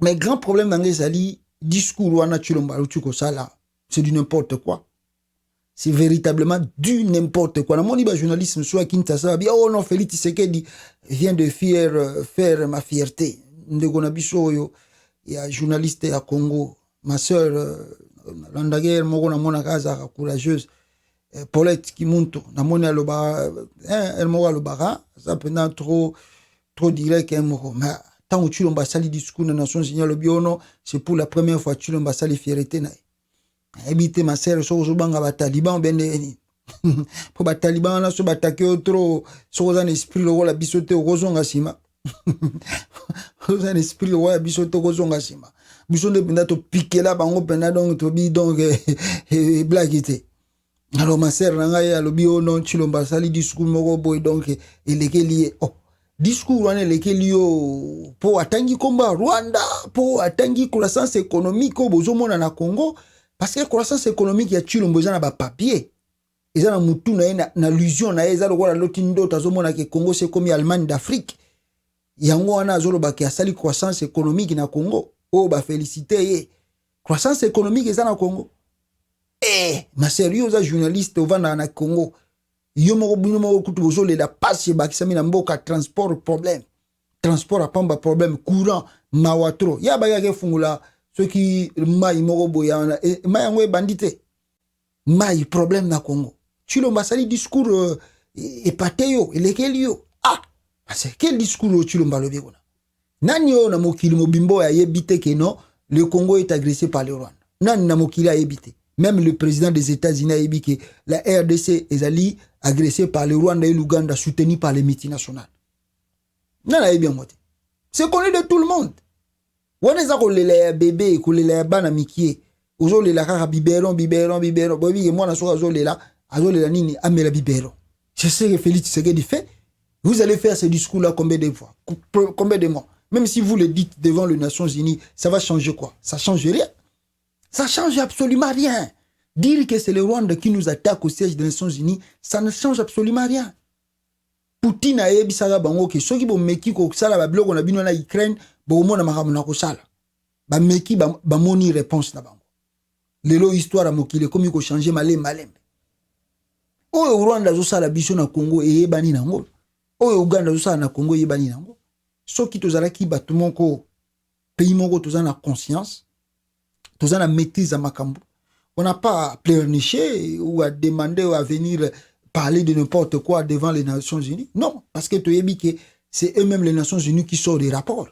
Mais grand problème dans les alliés, discours wana Tshilombo Lutuko Sala, c'est du n'importe quoi. C'est véritablement du n'importe quoi. Mon journaliste, soit Kinshasa, oh non, Félix Tshisekedi vient de faire ma fierté. Il y a un journaliste à Congo. Ma sœur, Landaguerre, Moro Mona Kaza, courageuse, Paulette Kimuntu, Namona Loba, elle m'a Lobara, ça pendant trop direct, mais tant que Tshilombo Sali discours dans les Nations Unies, le biono, c'est pour la première fois que Tshilombo Sali fierté. Habiter ma sœur, sur le banc à Taliban, ben, pour les Taliban, là, sur le batakeo trop, sur un esprit, le rôle à bissoter au Rozonga Sima. Sur un esprit, le rôle à bissoter au Rozonga Sima. Bisson de Penato piqué là, bango penadon, tobi donc, et blaguité. Alors, ma sœur, Rangaya, le bio, non, Tshilombo Sali, discours, moro boy, donc, et les lié. Oh, discours, on est les lié pour atteindre combat Rwanda, pour atteindre croissance économique au Bozomona na Congo, parce que croissance économique, il y a Tshilombo, il y a papier. Il y a une allusion, il y a l'autre, Tazomona que Congo, c'est comme l'Allemagne d'Afrique. Il y a un zoloba qui a sali croissance économique na Congo. Oh, bah, félicité. Croissance économique, c'est na Congo. Eh, ma sérieuse journaliste au Vanda na Congo. Yomo bino kutubozo le da passe bakisami na mboka transport problème. Transport à pamba problème courant mawatro. Ya ba ya fungula ceux qui mai moko boya mai ngwe bandité. Mai problème na Congo. Tshilombo Sali discours épaté yo, lequel yo. Ah, parce quel discours Tshilombo lobi kona. Nani yo na mokili mobimbo ya yebite ke no le Congo est agressé par le Rwanda. Nan na mokili a ebité. Même le président des États-Unis a dit que la RDC est agressée par le Rwanda et l'Ouganda, soutenu par les multinationales. Non, bien moté. C'est connu de tout le monde. On est à les bébés, les bana mikie. Aujourd'hui, la kaka biberon. Bobi, moi, la nini, amela biberon. Je sais que Félix Tshisekedi fait. Vous allez faire ce discours-là combien de fois? Combien de mois? Même si vous le dites devant les Nations Unies, ça va changer quoi? Ça change rien. Ça change absolument rien. Dire que c'est le Rwanda qui nous attaque au siège des Nations Unies, ça ne change absolument rien. Poutine a yebi sala bango ke soki bo meki ko sala ba bloko na bino na Ukraine, bo mona makamu na ko sala. Ba meki ba moni réponse na bango. Lelo histoire mokile komi ko changer malembe. Oyo Rwanda zo sala biso na Congo eyebani nango. Oyo Uganda zo sala na Congo eyebani nango. Soki tozalaki bato moko pays moko tozana conscience, tozana maîtrise à makambo. On n'a pas à pleurnicher ou à demander ou à venir parler de n'importe quoi devant les Nations Unies. Non, parce que c'est eux-mêmes les Nations Unies qui sortent des rapports.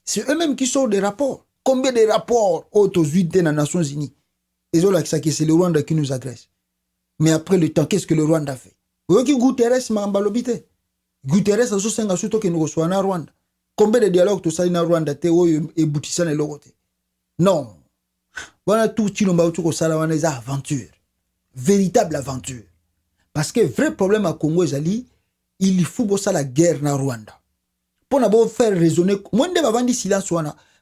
C'est eux-mêmes qui sortent des rapports. Combien de rapports aux 8 des Nations Unies? Et c'est le Rwanda qui nous agresse. Mais après le temps, qu'est-ce que le Rwanda fait? Guterres m'a embalobité. Guterres a soutenu surtout que nous reçoivons en Rwanda. Combien de dialogues tout ça en Rwanda et boutissant et l'autre? Non. Voilà tout Chilomba autour de ça, c'est aventure. Véritable aventure. Parce que le vrai problème à Congo, il faut que la guerre na Rwanda. Pour nous faire raisonner, moi je vais vendre silence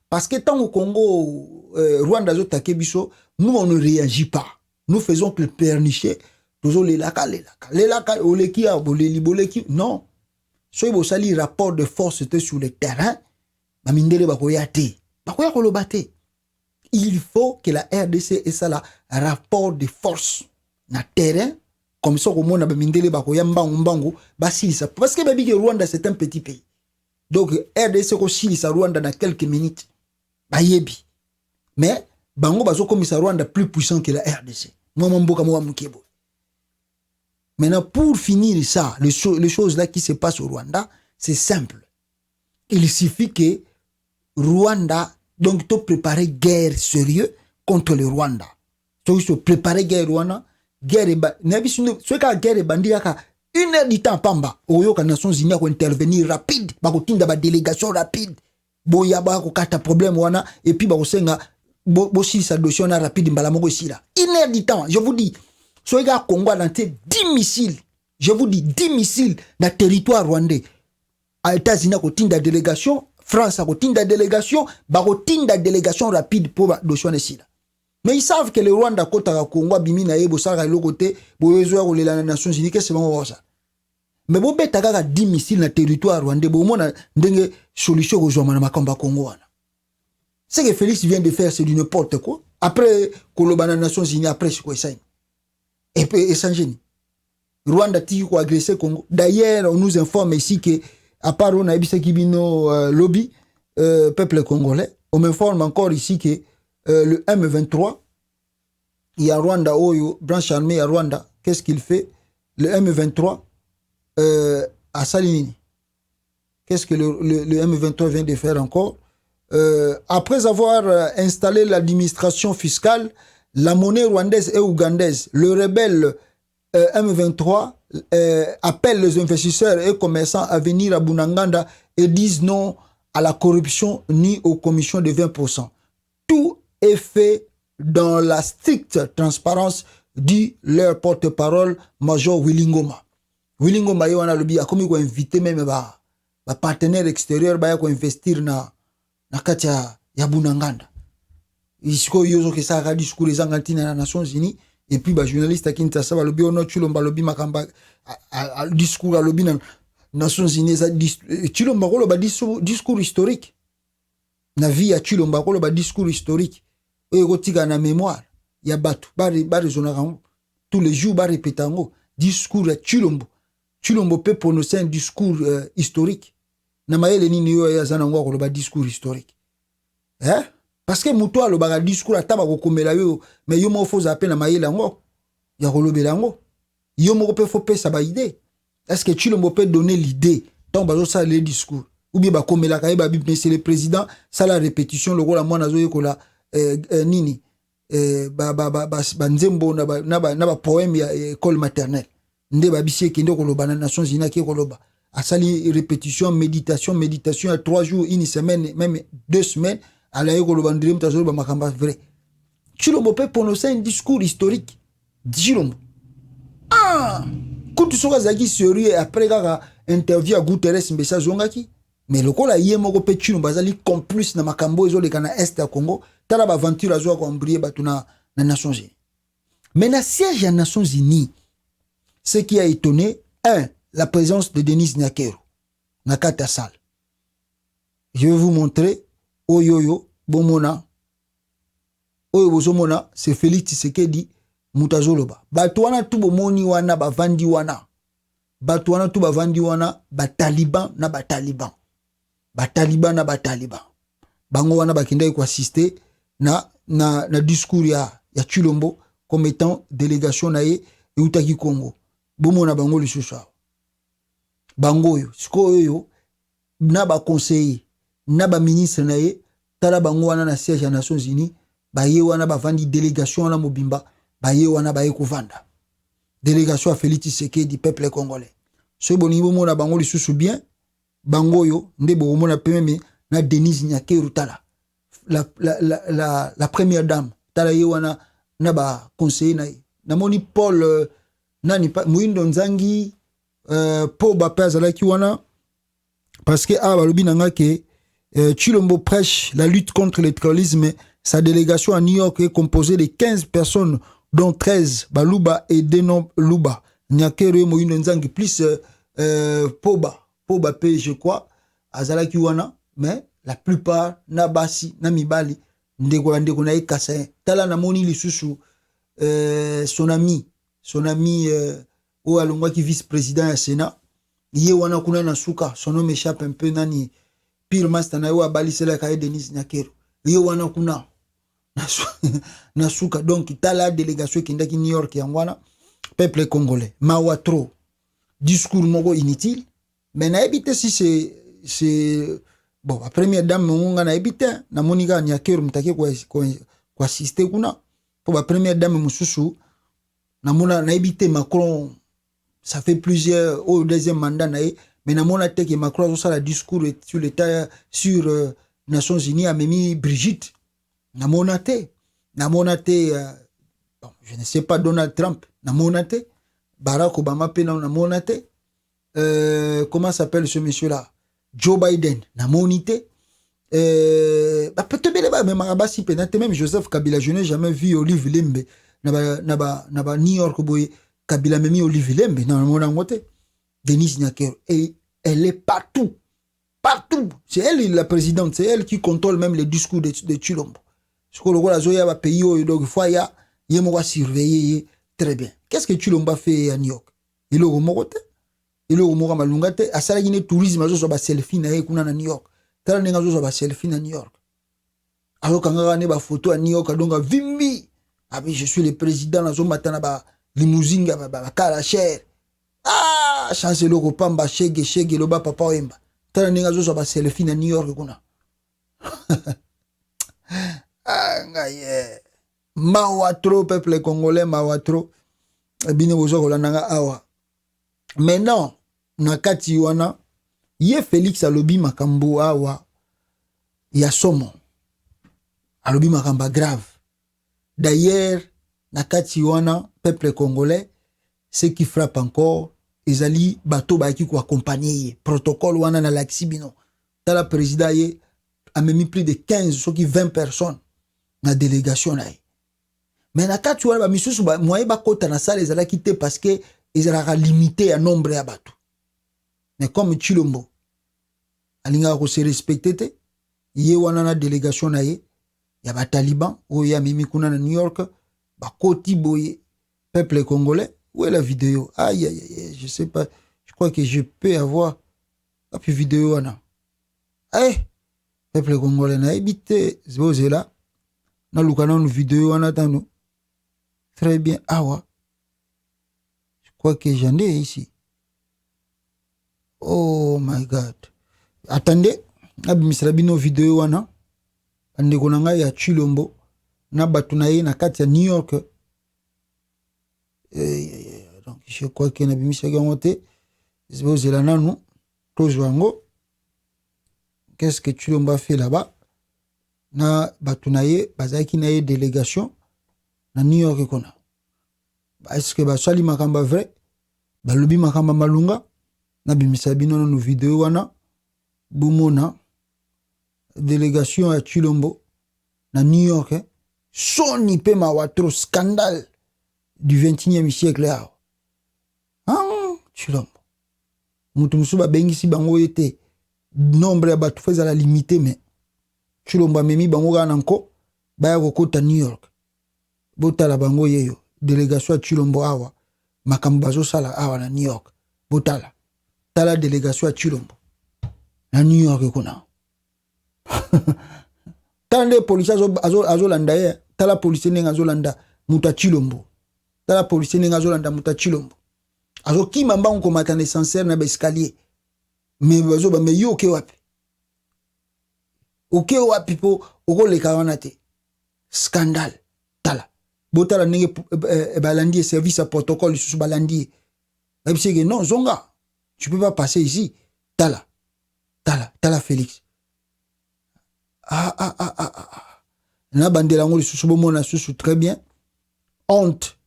parce que tant au Congo, Rwanda zo take biso, nous on ne réagit pas. Nous faisons que le pernicher, toujours les laka, oleki a boleki, non. So ibo sali rapport de force était sur le terrain, mamindele bakoyate, bakoya kolobate. Il faut que la RDC ait ça là, rapport de force na terrain, comme ça au monde mamindele bakoya mbangu basili ça. Parce que babi que Rwanda c'est un petit pays. Donc RDC ko sili sa Rwanda dans quelques minutes. Bayebi. Mais bango bazo comme ça Rwanda plus puissant que la RDC. Moi mboka moi mukebo. Maintenant pour finir ça, les choses là qui se passent au Rwanda, c'est simple. Il suffit que Rwanda donc tu préparer guerre sérieux contre le Rwanda. Tu préparer guerre Rwanda, guerre ce ka guerre bandi aka 1 heure du temps pamba. Oyo ka Nations Unies ko intervenir rapide, ba ko tinda ba délégation rapide. Boya ba ko kata problème wana et puis ba ko senga bo si sa dossier na rapide mbala moko sila. 1 heure du temps, je vous dis. So les gars Congo a lancé 10 missiles. Je vous dis 10 missiles dans le territoire rwandais. À États-Unis, a tinda délégation, France a tinda délégation, ba tinda délégation rapide pour dossier na sila. Mais ils savent que le Rwanda kota ka Congo bimina yebo sara le côté bo ezo ko les Nations Unies que c'est bon ça. Mais bo beta ka 10 missiles dans le territoire rwandais bo mona ndenge solution ko joma na makamba Congo wana. Ce que Félix vient de faire c'est du n'importe quoi. Après koloba na Nations Unies après c'est quoi ça? Et puis échanger. Rwanda tiki ko agressé Congo. D'ailleurs, on nous informe ici que à part on a ebisa kibino lobby peuple congolais, on m'informe encore ici que le M23 il y a Rwanda Oyo branche armée à Rwanda, qu'est-ce qu'il fait? Le M23 à Salinini. Qu'est-ce que le M23 vient de faire encore? Après avoir installé l'administration fiscale, la monnaie rwandaise et ougandaise, le rebelle M23 appelle les investisseurs et commerçants à venir à Bunagana et disent non à la corruption ni aux commissions de 20%. Tout est fait dans la stricte transparence, dit leur porte-parole, Major Willingoma. Willingoma y a le a comme il invité même ba partenaire extérieur ba ko investir na katia ya Bunagana. Isko yozo ke sa ga discours les angantina na Nations Unies et puis ba journaliste qui ntasa ba lobi ono chulomba lobi makamba discours lobi na Nations Unies ça chulomba ko ba discours historique na vie ya chulomba ko ba discours historique e kotika na mémoire ya batu bari zonaka tous les jours ba répéter ngo discours ya chulombo peut prononcer un discours historique na mayele nini yo ya zana ngo ko ba discours historique hein. Parce que muto lo baga discours ataba ko komela yo mais yo mo faut appeler na mayela ngo ya kolobela ngo yo mo peut faut pesa ba idée. Est-ce que tu le peut donner l'idée tant bazo ça le discours ou bien bakomelaka ye babi, mais c'est le président ça la répétition lokola mwana azoyekola nini banzembo na ba poème ya école maternelle nde babisi ekende koloba na Nations Unies ki koloba asali répétition méditation à 3 jours, une semaine, même 2 semaines alaye koloba ndire mutazo ba makamba vrai. Tshilombo peut prononcer un discours historique. Tshilombo kutu soka zaki sérieux après kaka interview à Guterres mbesa zongaki mais lokola ye moko pe Tshilombo azali complice na makambo ezoleka na est ya Congo tala ba aventure azo ko embrier batu na Nations Unies. Mais na siège à Nations Unies, ce qui a étonné, la présence de Denis Nyakero na kata salle. Je vais vous montrer oyoyo bomona oyo bozomona c'est Félix Tshisekedi mutazoloba batu wana tu bomoni wana bavandi wana batu wana tu bavandi wana bataliban na bataliban bango wana bakenda ko assister na discours ya Tshilombo comme étant délégation na ye eutaki Congo bomona bango lisusu bango yo siko yo na ba conseiller na ba ministre na ye tala bango wana na siège ya Nations Unies baye wana bavandi délégation wana mobimba baye wana baye kovanda délégation à Félix Tshisekedi du peuple congolais so boni bomona bango lisusu bien bango yo nde bomona pememe na Denise Nyakero tala la première dame tala ye wana na ba conseiller na ye namoni Paul nani pa Muindo Nzangi po ba pezala ki wana parce que balobi nanga ke Tshilombo prêche la lutte contre le terrorisme. Sa délégation à New York est composée de 15 personnes dont 13 Baluba et Denom Luba Nyakero et Muindo Nzangi plus Poba P je crois azala ki wana mais la plupart na basi na mibali ndeko na ekasa tala na moni lisusu son ami ou alongwa qui vice-président ya Sénat ye wana kuna na suka son nom échappe un peu nani pire master na yo abalisela ka Denis Nyakero ye wana kuna na suka donc tala délégation qui ndaki New York ya wana peuple congolais mawatro discours moko inutile mais na ebité si c'est bon la première dame monga na ebité na monika Nyakero mutake ko assister kuna pour la première dame mususu namona na ebité Macron ça fait plusieurs au deuxième mandat nae mais namona te que Macron ça la discours sur l'état sur Nations Unies a memi Brigitte namona te bon, je ne sais pas Donald Trump namona te Barack Obama pe namona te comment s'appelle ce monsieur là Joe Biden namoni te peut-être bele mais marabasi penate même Joseph Kabila je n'ai jamais vu Olive Lembe na ba New York boy Kabila memi Olive Lembe na mona ngote Denis Nyakero et elle est partout c'est elle la présidente c'est elle qui contrôle même les discours de Tshilombo ce que le roi zoya ba pays donc il faut ya yemo va surveiller très bien qu'est-ce que Tshilombo a fait à New York il est au mokote il est au moko malungate asala yine tourisme azo ba selfie na kuna na New York tala ninga zo ba selfie na New York alors kanga ne ba photo à New York donc vimbi abi je suis le président na zo matana ba limousine ba kala cher chance le kopamba shege loba papa wemba tala ninga zo ba selfie na New York kuna ngaye mawatro peuple congolais mawatro bine bozo kolandanga awa maintenant na kati wana ye Félix alobi makambo awa ya somo alobi makamba grave d'ailleurs na kati wana peuple congolais ce qui frappe encore ezali bato baki ko accompagner protocole wana na laxibino tala président ye a même plus de 15 soki 20 personnes na délégation na ye mais na kati wana ba misusu ba moye ba kota na salle ezala kité parce que ezala limité à nombre ya bato mais comme Tshilombo alinga ko se respecter te ye wana na délégation na ye ya ba taliban o ya mimi kuna na New York ba koti boye peuple congolais où est la vidéo aïe je sais pas je crois que je peux avoir la vidéo wana peuple congolais na ebité zozela na lukana une vidéo wana tano très bien awa je crois que j'en ai ici oh my god attendez nabimisela bino video wana bandeko na ngai ya Chilombo na bato na ye na kati ya New York. Donc je crois que nabimisaki yango te ozela nanu tozwa yango. Qu'est-ce que Chilombo a fait là-bas na bato na ye bazalaki na ye délégation na New York kona. Est-ce que basali makamba vrai balobi makamba malunga nabimisa bino na video wana bomona délégation ya Chilombo na New York soni pe mawatro scandale du 21e siècle yao. Chilombo mutu musu babengisi bango ete nombre ya bato feza la limité mais Chilombo amemi bango kana nko baya kokota New York botala bango yeyo délégation ya Chilombo awa makambo bazosala awa na New York botala tala délégation ya Chilombo na New York kuna. Tande police azolanda ye tala police nenga azolanda muta Chilombo tala police nenga azolanda muta Chilombo azokima mbango komata na essentiel na escalier mais bazo ba me yo ke wapi po okoleka wana te scandale tala botala nenge balandi service à protocole sous balandi que non zonga tu peux pas passer ici tala Félix na bandela ngoli sous bomona sous très bien honte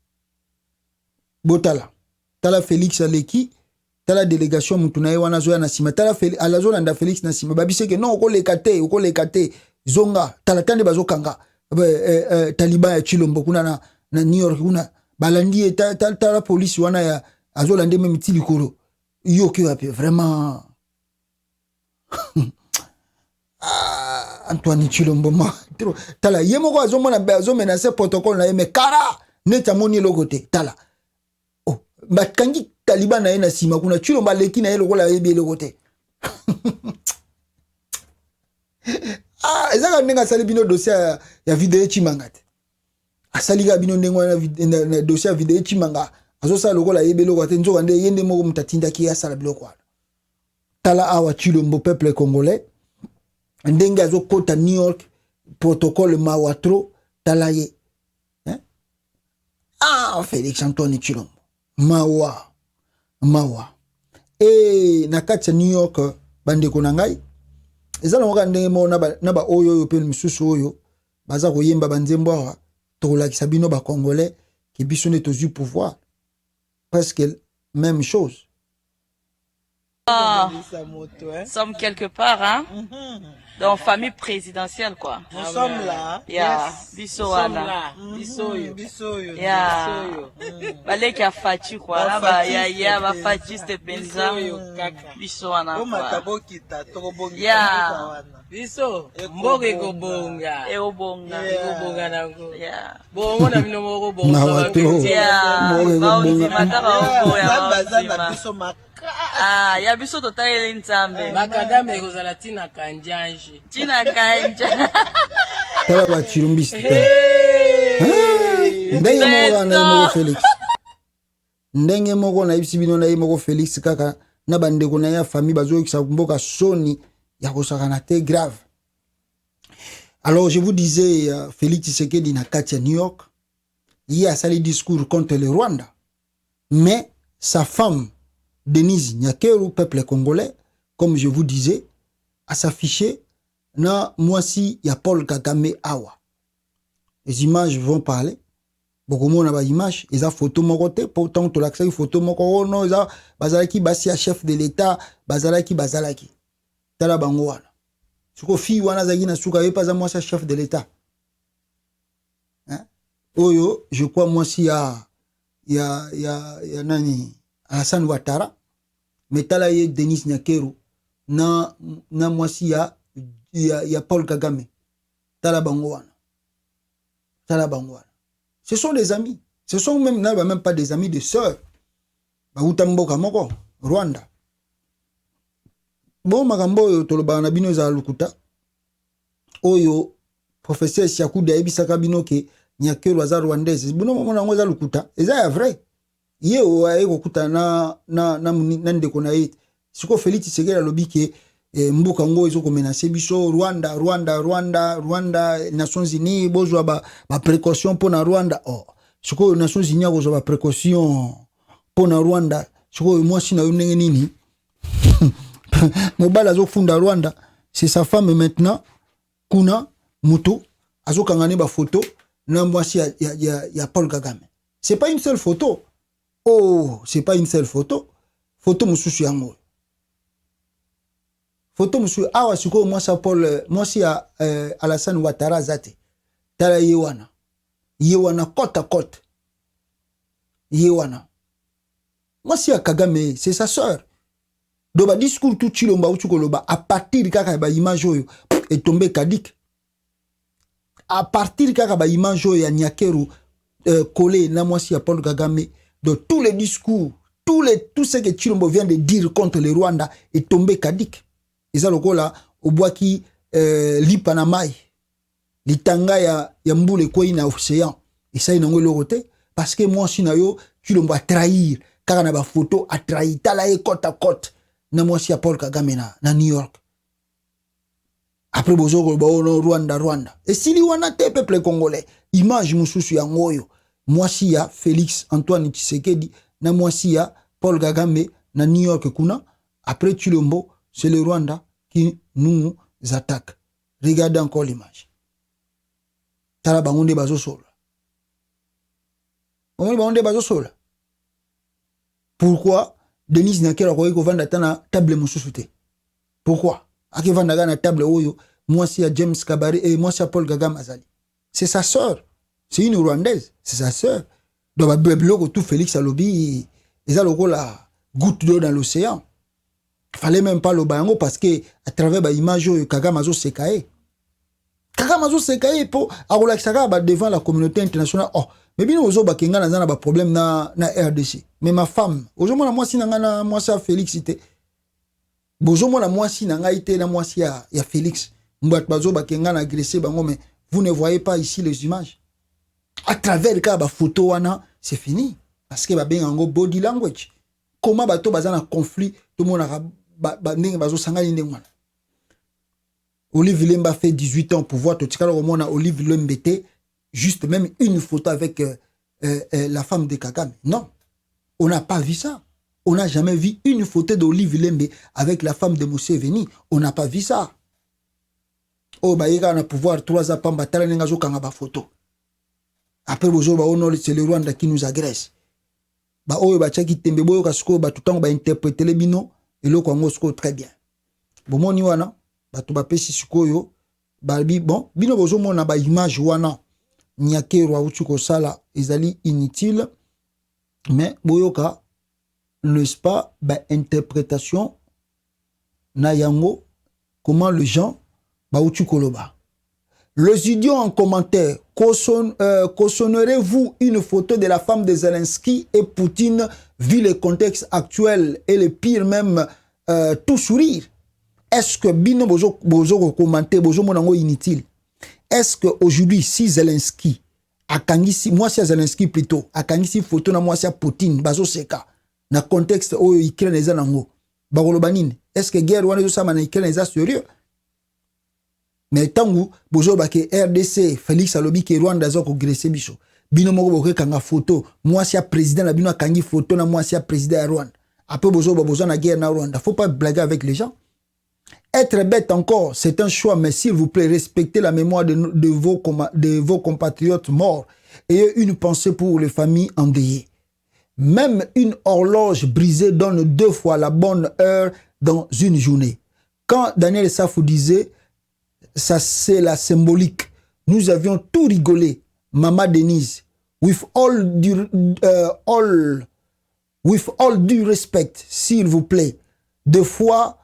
botala tala Félix aleki tala délégation mutu na ye wana zoya na sima tala alazolanda Félix na sima babiseke non okoleka te zonga tala tande bazokanga taliban ya Chilombo kuna na New York kuna balandi tala police wana ya azolande même tilikolo yo ki wapi vraiment. Antoine Chilombo ma tala yemoko azomona bezo menacer protocole na ye me kara neta moni logote tala bakangi taliban na ye na sima kuna Chilombo leki na ye lokola yebi logote. Ezaka ndenge sali bino dossier ya video chimangate asaliga bino ndenge na dossier ya video chimanga azosala lokola yebi logote nzoka nde yende moko mutatinda ki asala biloko wana. Tala awa Chilombo peuple congolais ndenge azokota New York protocole mawatro tala ye Félix Antoine Chilombo mawa na kati ya New York bandeko na ngai ezala ngoka ndenge mo na ba oyo pe misusu oyo baza koyemba banzembo awa tokolakisa bino ba congolais ki biso ne tozu pouvoir presque même chose. Nous sommes quelque part, hein? Dans famille présidentielle, quoi. Nous sommes là. Yeah. Bisoana. Bisoyo. Yeah. Balé qui a fatu, quoi. Là, bah, ya, va fatu, c'était benza. Bisoana. Yeah. Biso. Mboge go bonga. Bonga. Bonga nango. Yeah. Bongo na bino moko bonga. Mawatro. Yeah. Mawatro. Matara biso ya biso totaleli nzambe makadame ekozala tina kanjanji tala bachilumbisi ndenge moko na moko Félix ndenge moko na ibisi bino na ye moko Félix kaka na bandeko na ya famille bazoyokisa mboka soni ya kosakana te grave. Alors je vous disais Félix Tshisekedi na kati ya New York il a sali discours contre le Rwanda mais sa femme Denise Nyakeru, peuple congolais, comme je vous disais, a s'affiché na moisi ya Paul Kagame awa. Les images vont parler. Beaucoup de gens images, ils ont photo mokote, pourtant to l'accès photo moko non, ils ont bazalaki basi ya chef de l'état, bazalaki. Tala bango wana. Suko fi wana zagi na suka yepa za moisi chef de l'état. Hein? Oyo, je crois moisi ya nani Alassane Ouattara, metala ye Denis Nyakeru na mwasi ya Paul Kagame. Tala bango wana. Ce sont des amis. Ce sont même pas des amis de sœurs. Ba utamboka moko Rwanda. Bon makambo oyo toloba na bino za lukuta. Oyo professeur Siakuda ebisaka bino ke Nyakeru aza rwandaise. Bino mona ngoza lukuta. Eza ya vrai. Ye o aye kokuta na ndeko na ye siko Félix Tshisekedi alobi ke mboka ngo ezo ko menacer biso Rwanda Nations Unies bozwa ba précaution pour na Rwanda siko Nations Unies bozwa ba précaution pour na Rwanda siko moi si na ndenge nini mobala zo funda Rwanda c'est sa femme maintenant kuna muto azo kangane ba photo na mwasi ya Paul Kagame. C'est pas une seule photo. C'est pas une seule photo. Photo mususu yango. Photo mususu awa siko mwasi Paul mwasi ya Alassane Ouattara zate. Tala yewana kota kota. Yewana. Mwasi ya Kagame c'est sa sœur. Do ba discours tout chilomba uchukoloba à partir kaka ba image oyo est tombé kadik. À partir kaka ba image oyo ya Nyakeru collé na mwasi ya Paul Kagame de tous les discours, tout ce que Chilombo vient de dire contre le Rwanda est tombé kadik. Et ça lokola au bois qui lipanamai litanga ya mbule koi na océan. Et ça inango lorote parce que mwasi na yo Chilombo a trahir kaka na ba photo a trahir tala e côte à côte na mwasi ya Paul Kagame na New York. Après bozoko ba Rwanda. Et si li wana te peuple congolais, image mususu ya ngoyo. Mwasi ya Félix Antoine Tshisekedi na mwasi ya Paul Kagame na New York kuna. Après Chilombo, c'est le Rwanda qui nous attaque. Regardez encore l'image. Tala bangonde bazo sola. Bangonde bazo sola. Pourquoi Denis Nakera ko vanda tana table mususu te? Pourquoi? Ake vanda na table oyo mwasi ya James Kabari et mwasi ya Paul Kagame azali. C'est sa sœur. C'est une Rwandaise, c'est sa sœur. Donc bloko tout Félix Alobi ils a la goutte d'eau dans l'océan. Fallait même pas le bango parce que à travers ba image Kagame azo sekae. Kagame azo sekae pour arola saka devant la communauté internationale. Mais bien ozo ba kenga na ba problème na RDC. Mais ma femme, ozo mona mwasi na ngana mwasi ya Félix ité. Bozo mona mwasi na nga ité na mwasi ya Félix. Mbat bazo ba kenga na agressé bango mais vous ne voyez pas ici les images. À travers le cas de la photo, c'est fini. Parce que y a un body language. Comment bato baza na conflit, tout le monde a Olive Lemba fait 18 ans pour voir tout ce qu'on a Olive Lemba juste même une photo avec la femme de Kagame. Non. On n'a pas vu ça. On n'a jamais vu une photo d'Olive Lemba avec la femme de Museveni. On n'a pas vu ça. On a pouvoir 3 ans pour battre les photo. Après c'est le Rwanda qui nous agresse. Tembe boyo kasko tout interpréter les bino et le Congo très bien. Bomoni wana batu pesi sikoyo bon bino bozo mona ba image wana Nyakeru autuko sala ezali inutile mais boyoka n'est-ce pas interprétation na yango comment les gens utuko loba. Les idiots en commentaire, cautionnerez-vous une photo de la femme de Zelensky et Poutine vu le contexte actuel et le pire même tout sourire? Est-ce que bino bozo commenter bozo monango inutile? Est-ce que aujourd'hui si Zelensky a kangisi moi si Zelensky plutôt a kangisi photo na moi si Poutine bazo seka na contexte oyo Ukraine eza nango bakoloba nini? Est-ce que guerre wana zo sama na Ukraine eza sérieux? Mais tangu bozo bake RDC Félix alobi ke Rwanda zoko gressé biso bino moko boke kanga photo moi si président na bino kangi photo na moi si président ya Rwanda après bozo na guerre na Rwanda. Faut pas blaguer avec les gens. Être bête encore, c'est un choix, mais s'il vous plaît, respectez la mémoire de vos compatriotes morts et une pensée pour les familles endeuillées. Même une horloge brisée donne 2 fois la bonne heure dans une journée. Quand Daniel Safou disait ça c'est la symbolique. Nous avions tout rigolé. Maman Denise, with all due respect, s'il vous plaît. Des fois,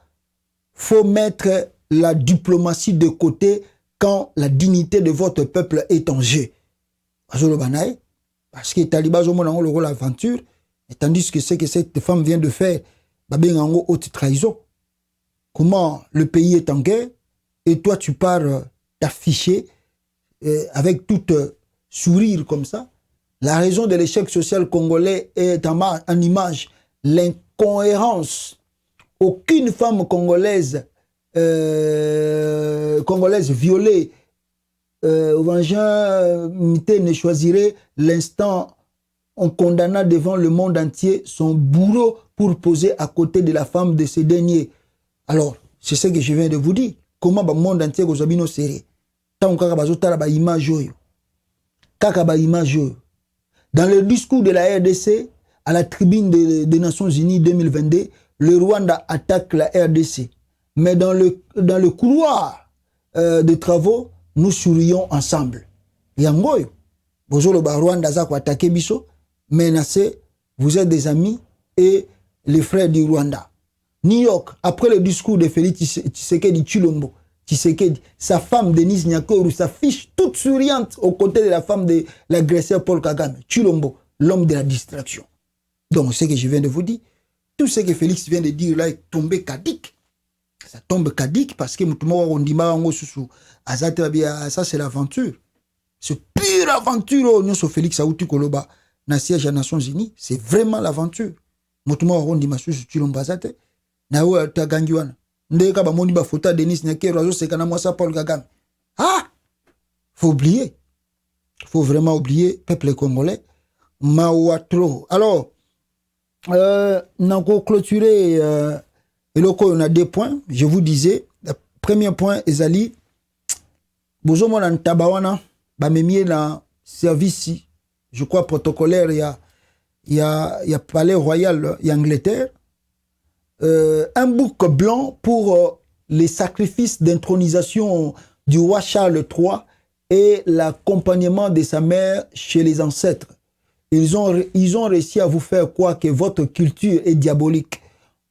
faut mettre la diplomatie de côté quand la dignité de votre peuple est en jeu. Parce que Taliban ont le rôle aventure, et tandis que ce que cette femme vient de faire, une haute trahison. Comment le pays est en guerre? Et toi, tu pars t'afficher avec tout sourire comme ça. La raison de l'échec social congolais est en image l'incohérence. Aucune femme congolaise congolaise violée, Vangin Mité ne choisirait l'instant en condamnant devant le monde entier son bourreau pour poser à côté de la femme de ce dernier. Alors, c'est ce que je viens de vous dire. Comment le monde entier est serré. Tant que image. Dans le discours de la RDC, à la tribune des Nations Unies 2022, le Rwanda attaque la RDC. Mais dans le couloir de travaux, nous sourions ensemble. Yangoyo, Bozolo ba Rwanda za ko attaquer biso, menacé, vous êtes des amis et les frères du Rwanda. New York, après le discours de Félix Tshisekedi Tshilombo, Tshisekedi, sa femme Denise Nyakoro s'affiche toute souriante aux côtés de la femme de l'agresseur Paul Kagame, Tshilombo, l'homme de la distraction. Donc, ce que je viens de vous dire, tout ce que Félix vient de dire là est tombé caduc. Ça tombe caduc parce que ça c'est l'aventure. C'est pure aventure. Nous, Félix Aouti Koloba, na siège des Nations Unies, c'est vraiment l'aventure. Moutouma Rondima sous Tshilombo. Na wa tagangiwana ndeka ba moni ba photo Denis Nyakero azo sekana mwasa Paul Kagame. Ah, faut oublier, faut vraiment oublier peuple congolais mawatro. Alors n'ako clôturer et loko on a 2 points. Je vous disais, le premier point ezali bozo mona ntabawana ba memie na service, je crois protocolaire il y a palais royal y Angleterre. Un bouc blanc pour les sacrifices d'intronisation du roi Charles III et l'accompagnement de sa mère chez les ancêtres. Ils ont réussi à vous faire croire que votre culture est diabolique.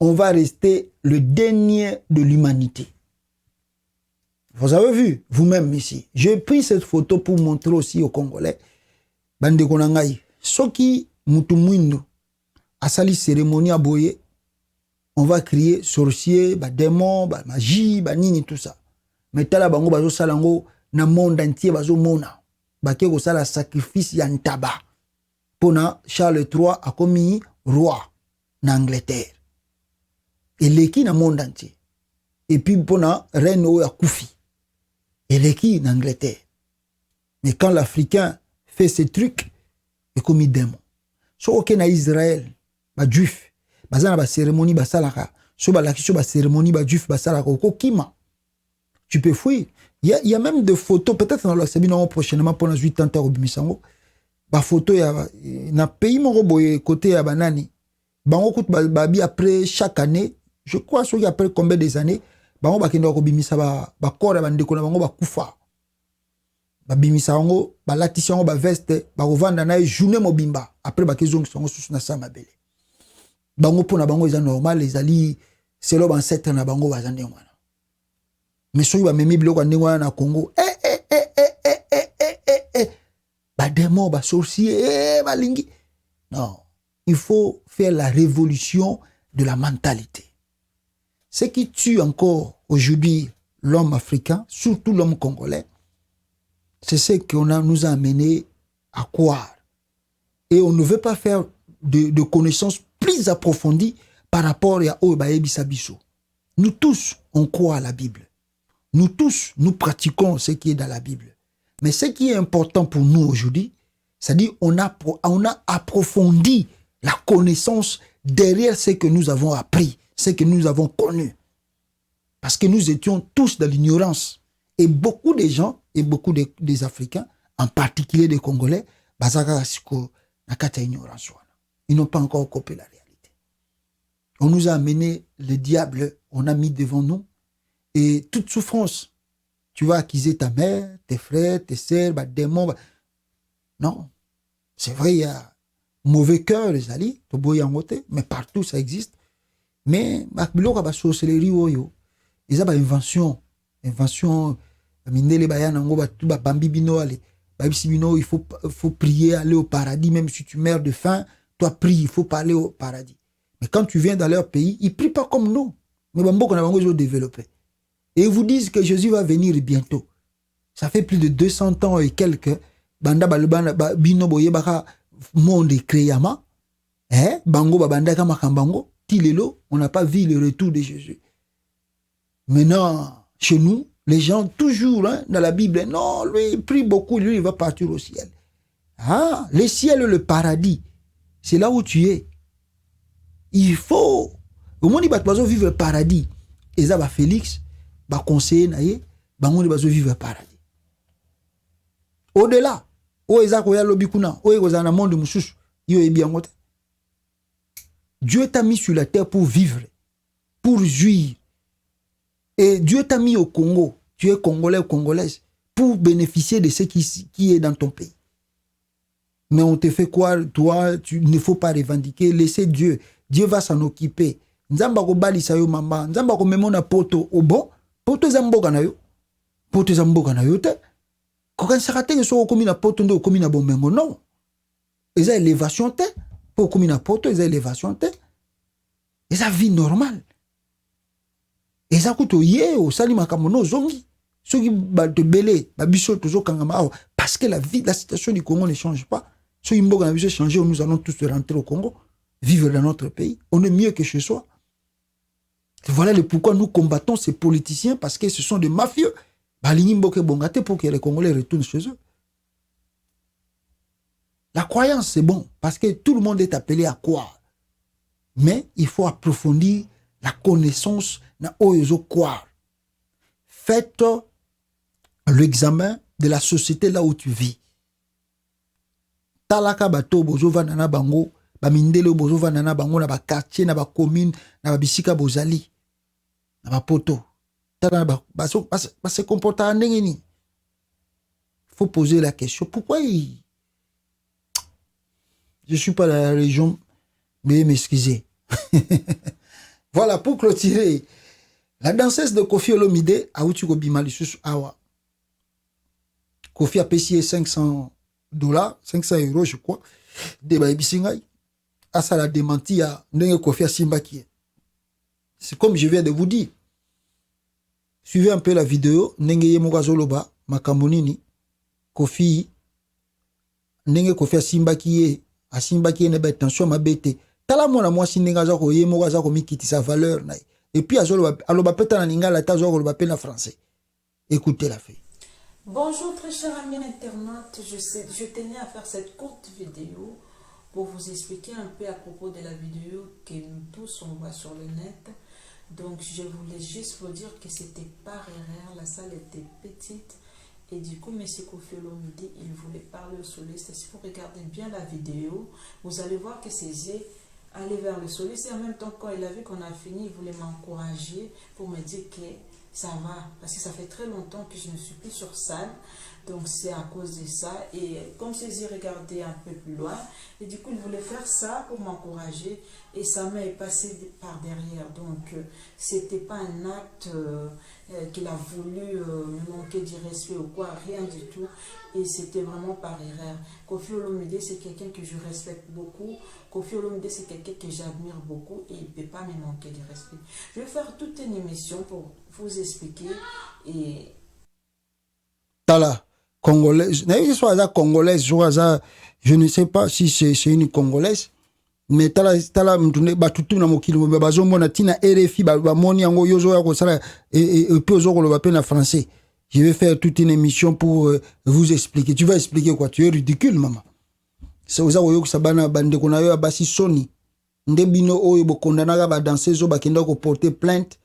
On va rester le dernier de l'humanité. Vous avez vu, vous-même ici. J'ai pris cette photo pour montrer aussi aux Congolais. Bande konangai, soki mutu mwindo asali cérémonie à boye. On va crier sorcier, démon, magie, nini, tout ça. Mais tala bango bazo salango na monde entier bazo mona. Bake ko sala sacrifice ya ntaba. Pona Charles III a commis roi na Angleterre. Et leki na monde entier. Et puis pona reine o ya Koufi. Et leki na Angleterre. Mais quand l'Africain fait ces trucs, il commis démon. So ok na Israël, juif. Bazana ba cérémonie ba salaka, so ba lakisho ba cérémonie ba juif ba salaka ko kima. Tu peux fouiller. Il y a même des photos, peut-être dans le séminaire prochainement pendant 8 ans au Bimisango. Ba photo ya na pays mon boye côté ya banani. Bango kout ba bi après chaque année, je crois so après combien des années, bango ba kendo ko bimisa ba corps ba ndeko na bango ba kufa. Ba bimisango, ba latissango ba veste, ba rovanda na journée mobimba. Après ba kezong songo susu na sama bele. Bango pona bango eza normal les ali c'est lo ancêtre na bango bazande ngwana mais soki ba memi biloko ndengwana na Congo ba démon ba sorcier ba lingi. Non, il faut faire la révolution de la mentalité. Ce qui tue encore aujourd'hui l'homme africain, surtout l'homme congolais, c'est ce qu'on nous a amené à croire. Et on ne veut pas faire de connaissances plus approfondies par rapport à Obaebi Sabiso. Nous tous, on croit à la Bible. Nous tous, nous pratiquons ce qui est dans la Bible. Mais ce qui est important pour nous aujourd'hui, c'est-à-dire on a approfondi la connaissance derrière ce que nous avons appris, ce que nous avons connu. Parce que nous étions tous dans l'ignorance. Et beaucoup de gens, et beaucoup des Africains, en particulier des Congolais, ils n'ont pas encore copié la réalité. On nous a amené le diable, on a mis devant nous, et toute souffrance, tu vas accuser ta mère, tes frères, tes sœurs, démons. Non, c'est vrai, il y a mauvais cœur, les alliés, mais partout ça existe. Mais il y a des sorcelleries, il y a des inventions, il faut prier, aller au paradis, même si tu meurs de faim, toi prie, il faut pas aller au paradis. Mais quand tu viens dans leur pays, ils prient pas comme nous. Mais ils ont développé. Et ils vous disent que Jésus va venir bientôt. Ça fait plus de 200 ans et quelques. Banda bino boye baka monde créama. Bango babanda kama kambango. Tilelo, on n'a pas vu le retour de Jésus. Maintenant, chez nous, les gens, toujours, hein, dans la Bible, non, lui, il prie beaucoup, lui, il va partir au ciel. Ah, le ciel, le paradis, c'est là où tu es. Il faut, au moins, il va vivre le paradis. Et ça va Félix, va conseiller, il va vivre le paradis. Au-delà, Dieu t'a mis sur la terre pour vivre, pour jouir. Et Dieu t'a mis au Congo, tu es Congolais ou Congolaise, pour bénéficier de ce qui est dans ton pays. Mais on te fait quoi, toi, il ne faut pas revendiquer, laissez Dieu. Dieu va s'en occuper. Nzamba ko balisa yo mama, nzamba ko memona poto obo, poto zamboka na yo. Poto zamboka na yo te. Ko kan sakate so ko mina poto ndo ko mina bomengo non. Eza élévation te, pour ko mina poto eza élévation te. Eza vie normale. Eza kuto ye o sali makamono zongi. Ceux qui ba te belé, ba biso tozo kangama parce que la vie, la situation du Congo ne change pas. Ceux qui mboka na biso changer, nous allons tous rentrer au Congo, vivre dans notre pays. On est mieux que chez soi. Voilà le pourquoi nous combattons ces politiciens, parce que ce sont des mafieux. Pour que les Congolais retournent chez eux. La croyance, c'est bon, parce que tout le monde est appelé à croire. Mais il faut approfondir la connaissance na oyozo croire. Faites l'examen de la société là où tu vis. Talaka bato bozo vanana bango, ba mindele bozo vanana bango na ba quartier, na ba commune, na ba bisika bozali. Na ba poto. Tala ba se comporter en ndenge. Faut poser la question, pourquoi je suis pas dans la région, mais m'excuser. Voilà, pour clôturer, la danseuse de Kofi Olomide a outu ko bimalisus awa. Kofi a payé $500, 500 euros, je crois. De Baïbisingaï. À ça, la démenti à Nenge Kofi a Simbaki. C'est comme je viens de vous dire. Suivez un peu la vidéo. Nenge Yemogazoloba, Makamonini, Kofi, Nenge Kofi a Simbaki, a Simbaki, nebe attention, ma bête. Tala mona moi si Nengazako, Yemogazako, Mikiti, sa valeur. Et puis, aloba peta na lingala, tazo, aloba pena français. Écoutez la fille. Bonjour très chers amis internautes, je tenais à faire cette courte vidéo pour vous expliquer un peu à propos de la vidéo que nous tous on voit sur le net. Donc je voulais juste vous dire que c'était pas rare, la salle était petite et du coup M. Kofi Olomide il voulait parler au soliste. Si vous regardez bien la vidéo, vous allez voir que ses yeux allaient vers le soliste et en même temps quand il a vu qu'on a fini, il voulait m'encourager pour me dire que ça va, parce que ça fait très longtemps que je ne suis plus sur scène, donc c'est à cause de ça. Et comme ses yeux regardaient un peu plus loin, et du coup il voulait faire ça pour m'encourager, et sa main est passée par derrière, donc c'était pas un acte qu'il a voulu me manquer du respect ou quoi, rien du tout, et c'était vraiment par erreur. Kofi Olomide c'est quelqu'un que je respecte beaucoup, Kofi Olomide c'est quelqu'un que j'admire beaucoup, et il ne peut pas me manquer de respect. Je vais faire toute une émission pour vous expliquer et Tala congolaise, congolaise, je ne sais pas si c'est une congolaise, mais tala mtune batutu na mokili bazo mona tina RFI ba moni yango yozo ya ko sala et puis ozo ko le na français. Je vais faire toute une émission pour vous expliquer. Tu vas expliquer quoi? Tu es ridicule maman. C'est oza ko sabana bande ko na yo basi soni. Ndebino oyo bokondana ba danser zo bakenda ko porter plainte.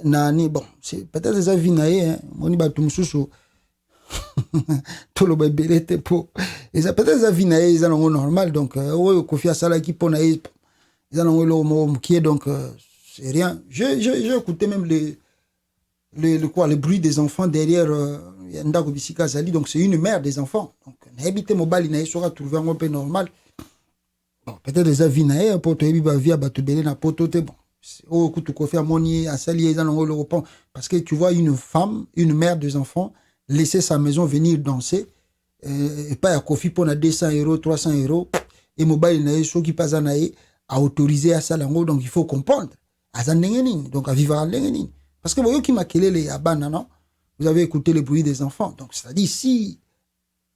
Nani bon c'est peut-être ça vinaye hein moni batu mususu tout le bébé était pour et ça peut-être ça vinaye ils sont normal donc oyo Kofi asala ki pona ils ont le mot qui est donc c'est rien. J'ai écouté même le bruit des enfants derrière ndako bisika zali, donc c'est une mère des enfants donc n'habite mobile na sera trouver un peu normal. Bon peut-être ça vinaye pour toi ba via batu belé na poto te bon. Oh, parce que tu vois une femme, une mère des enfants laisser sa maison venir danser et pas à Kofi pour 200 euros, 300 euros et mobile nae ceux qui passent nae à autoriser à ça donc il faut comprendre donc à vivre à l'engenin parce que vous qui maquillez les abana non vous avez écouté le bruit des enfants donc c'est-à-dire si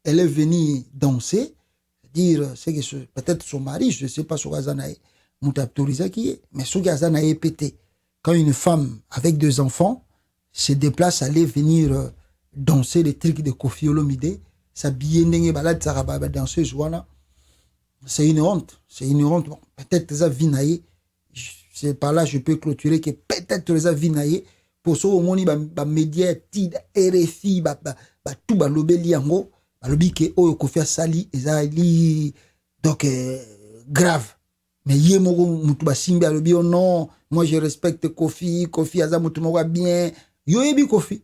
elle est venue danser c'est-à-dire c'est que peut-être son mari je sais pas sur Azanae autorisé qui est mais ceux qui a pété quand une femme avec 2 enfants se déplace, aller venir danser les trucs de Koffi Olomide, s'habiller ndenge balade saraba danseuse wana, c'est une honte. C'est une honte. Bon, peut-être les avinaye, c'est par là je peux clôturer que peut-être les avinaye pour ça au moni ba média tid RFI ba tout ba lobeli yango ba lobi ke oyo Koffi sali ezali donc grave. Mais yé moko mutu ba simbi alobi oh non, moi je respecte Koffi aza mutu moko bien. Yo yebi Koffi.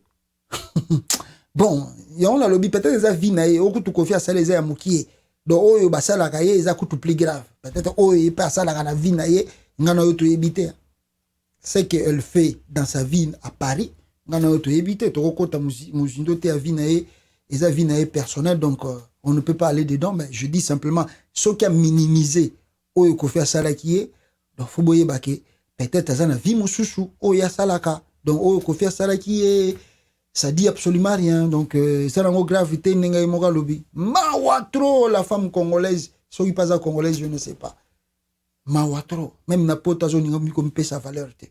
Bon, yon la lobby peut-être les avinaye au kutu Koffi sali eza ya mukie. Donc oyo basala kaye eza kutu plus grave. Peut-être oyo pas ça la vinaye ngana yo to yebite. C'est qu'elle fait dans sa vie à Paris, ngana yo to yebite to kokota muzindo te avinaye eza vinaye personnel, donc on ne peut pas aller dedans, mais je dis simplement ce qui a minimisé oyo Koffi sala kiye, donc faut boye baké peut-être azana vie mususu oya salaka. Donc oyo Koffi sala kiye, ça dit absolument rien. Donc ça n'a pas gravité n'enga imoga lobby. Mawatro la femme congolaise, ceux qui pas à congolaise je ne sais pas. Mawatro même na pota zone ngomi comme pèse sa valeur te.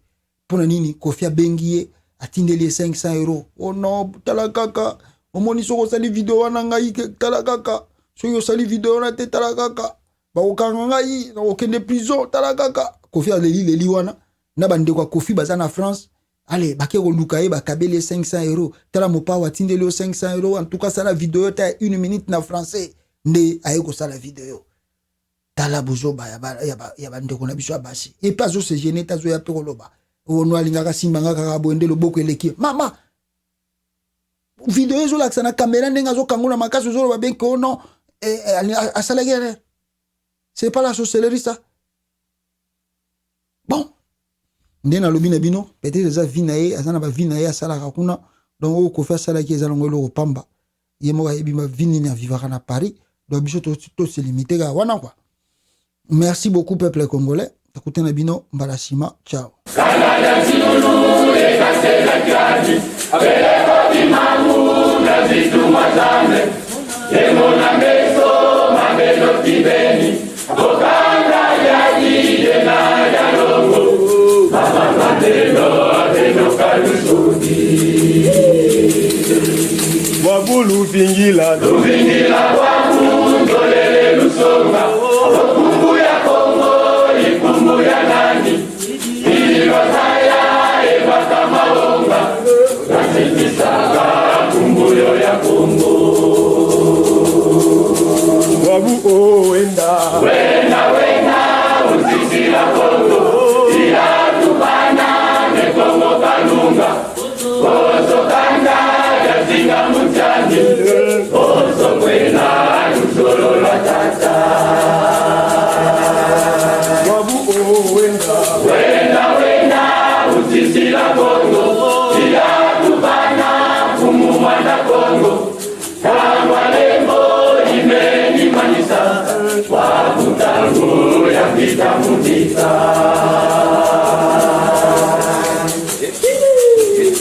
Pour nini Koffi bengiye atindeli 500 €. Oh non, talakaka. Omoni soko sali vidéo wana ngai talakaka. Soko sali vidéo na te talakaka. Ba okanga ngai na okende prison talakaka. Koffi aleli wana na bande kwa Koffi bazana France. Allez, baké lukaye bakabeli 500 €. Tala mopa watindeli 500 €. En tout cas, ça la vidéo ta 1 minute na français. Nde ayeko ça la vidéo. Tala bozo ba ya ba ndeko na biso abasi. Et pas zo se gêner ta zo ya pekoloba. Ono alingaka simbanga kaka boende loboko eleki. Mama. Vidéo zo la na caméra ndenga zo kangula makaso zo ba ben ko non a sala guerre. C'est pas la sorcellerie ça. Bon. Ndena lobina bino peut-être les avinaye azana ba vinaye asala kuna donc o Koffi sala ki ezala ngolo pamba yemo yebi ma vini na vivaka na Paris donc biso to se limiter ga wana quoi. Merci beaucoup peuple congolais. Écoutez na bino mbalasima, ciao. Wabulu vingila wakundolele lusonga okumbu ya Kongo ikumbu ya nani ilibasaya ebaka maonga nasikisaka kumbuyo ya Kongo wabu wenda uzisi la Kongo ilatubana mekongo kalunga koso kanda yazinga mutani koso kwena lusolo la tata wabu wenda uzisi la Kongo ilatubana kumumana Kongo kama lembo imeni manisa wabutangu ya vita mutisa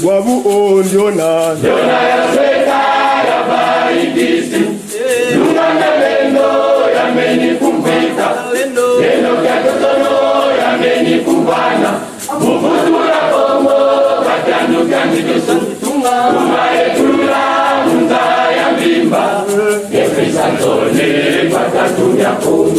wabu ndiona ya sweta ya baidisi Nunganga lendo ya meni kumpita Lendo kia kotono ya meni kumbana Mufutura Kongo katandu kandikisu Umaetula munza ya mbimba Efri santone patatu ya Kongo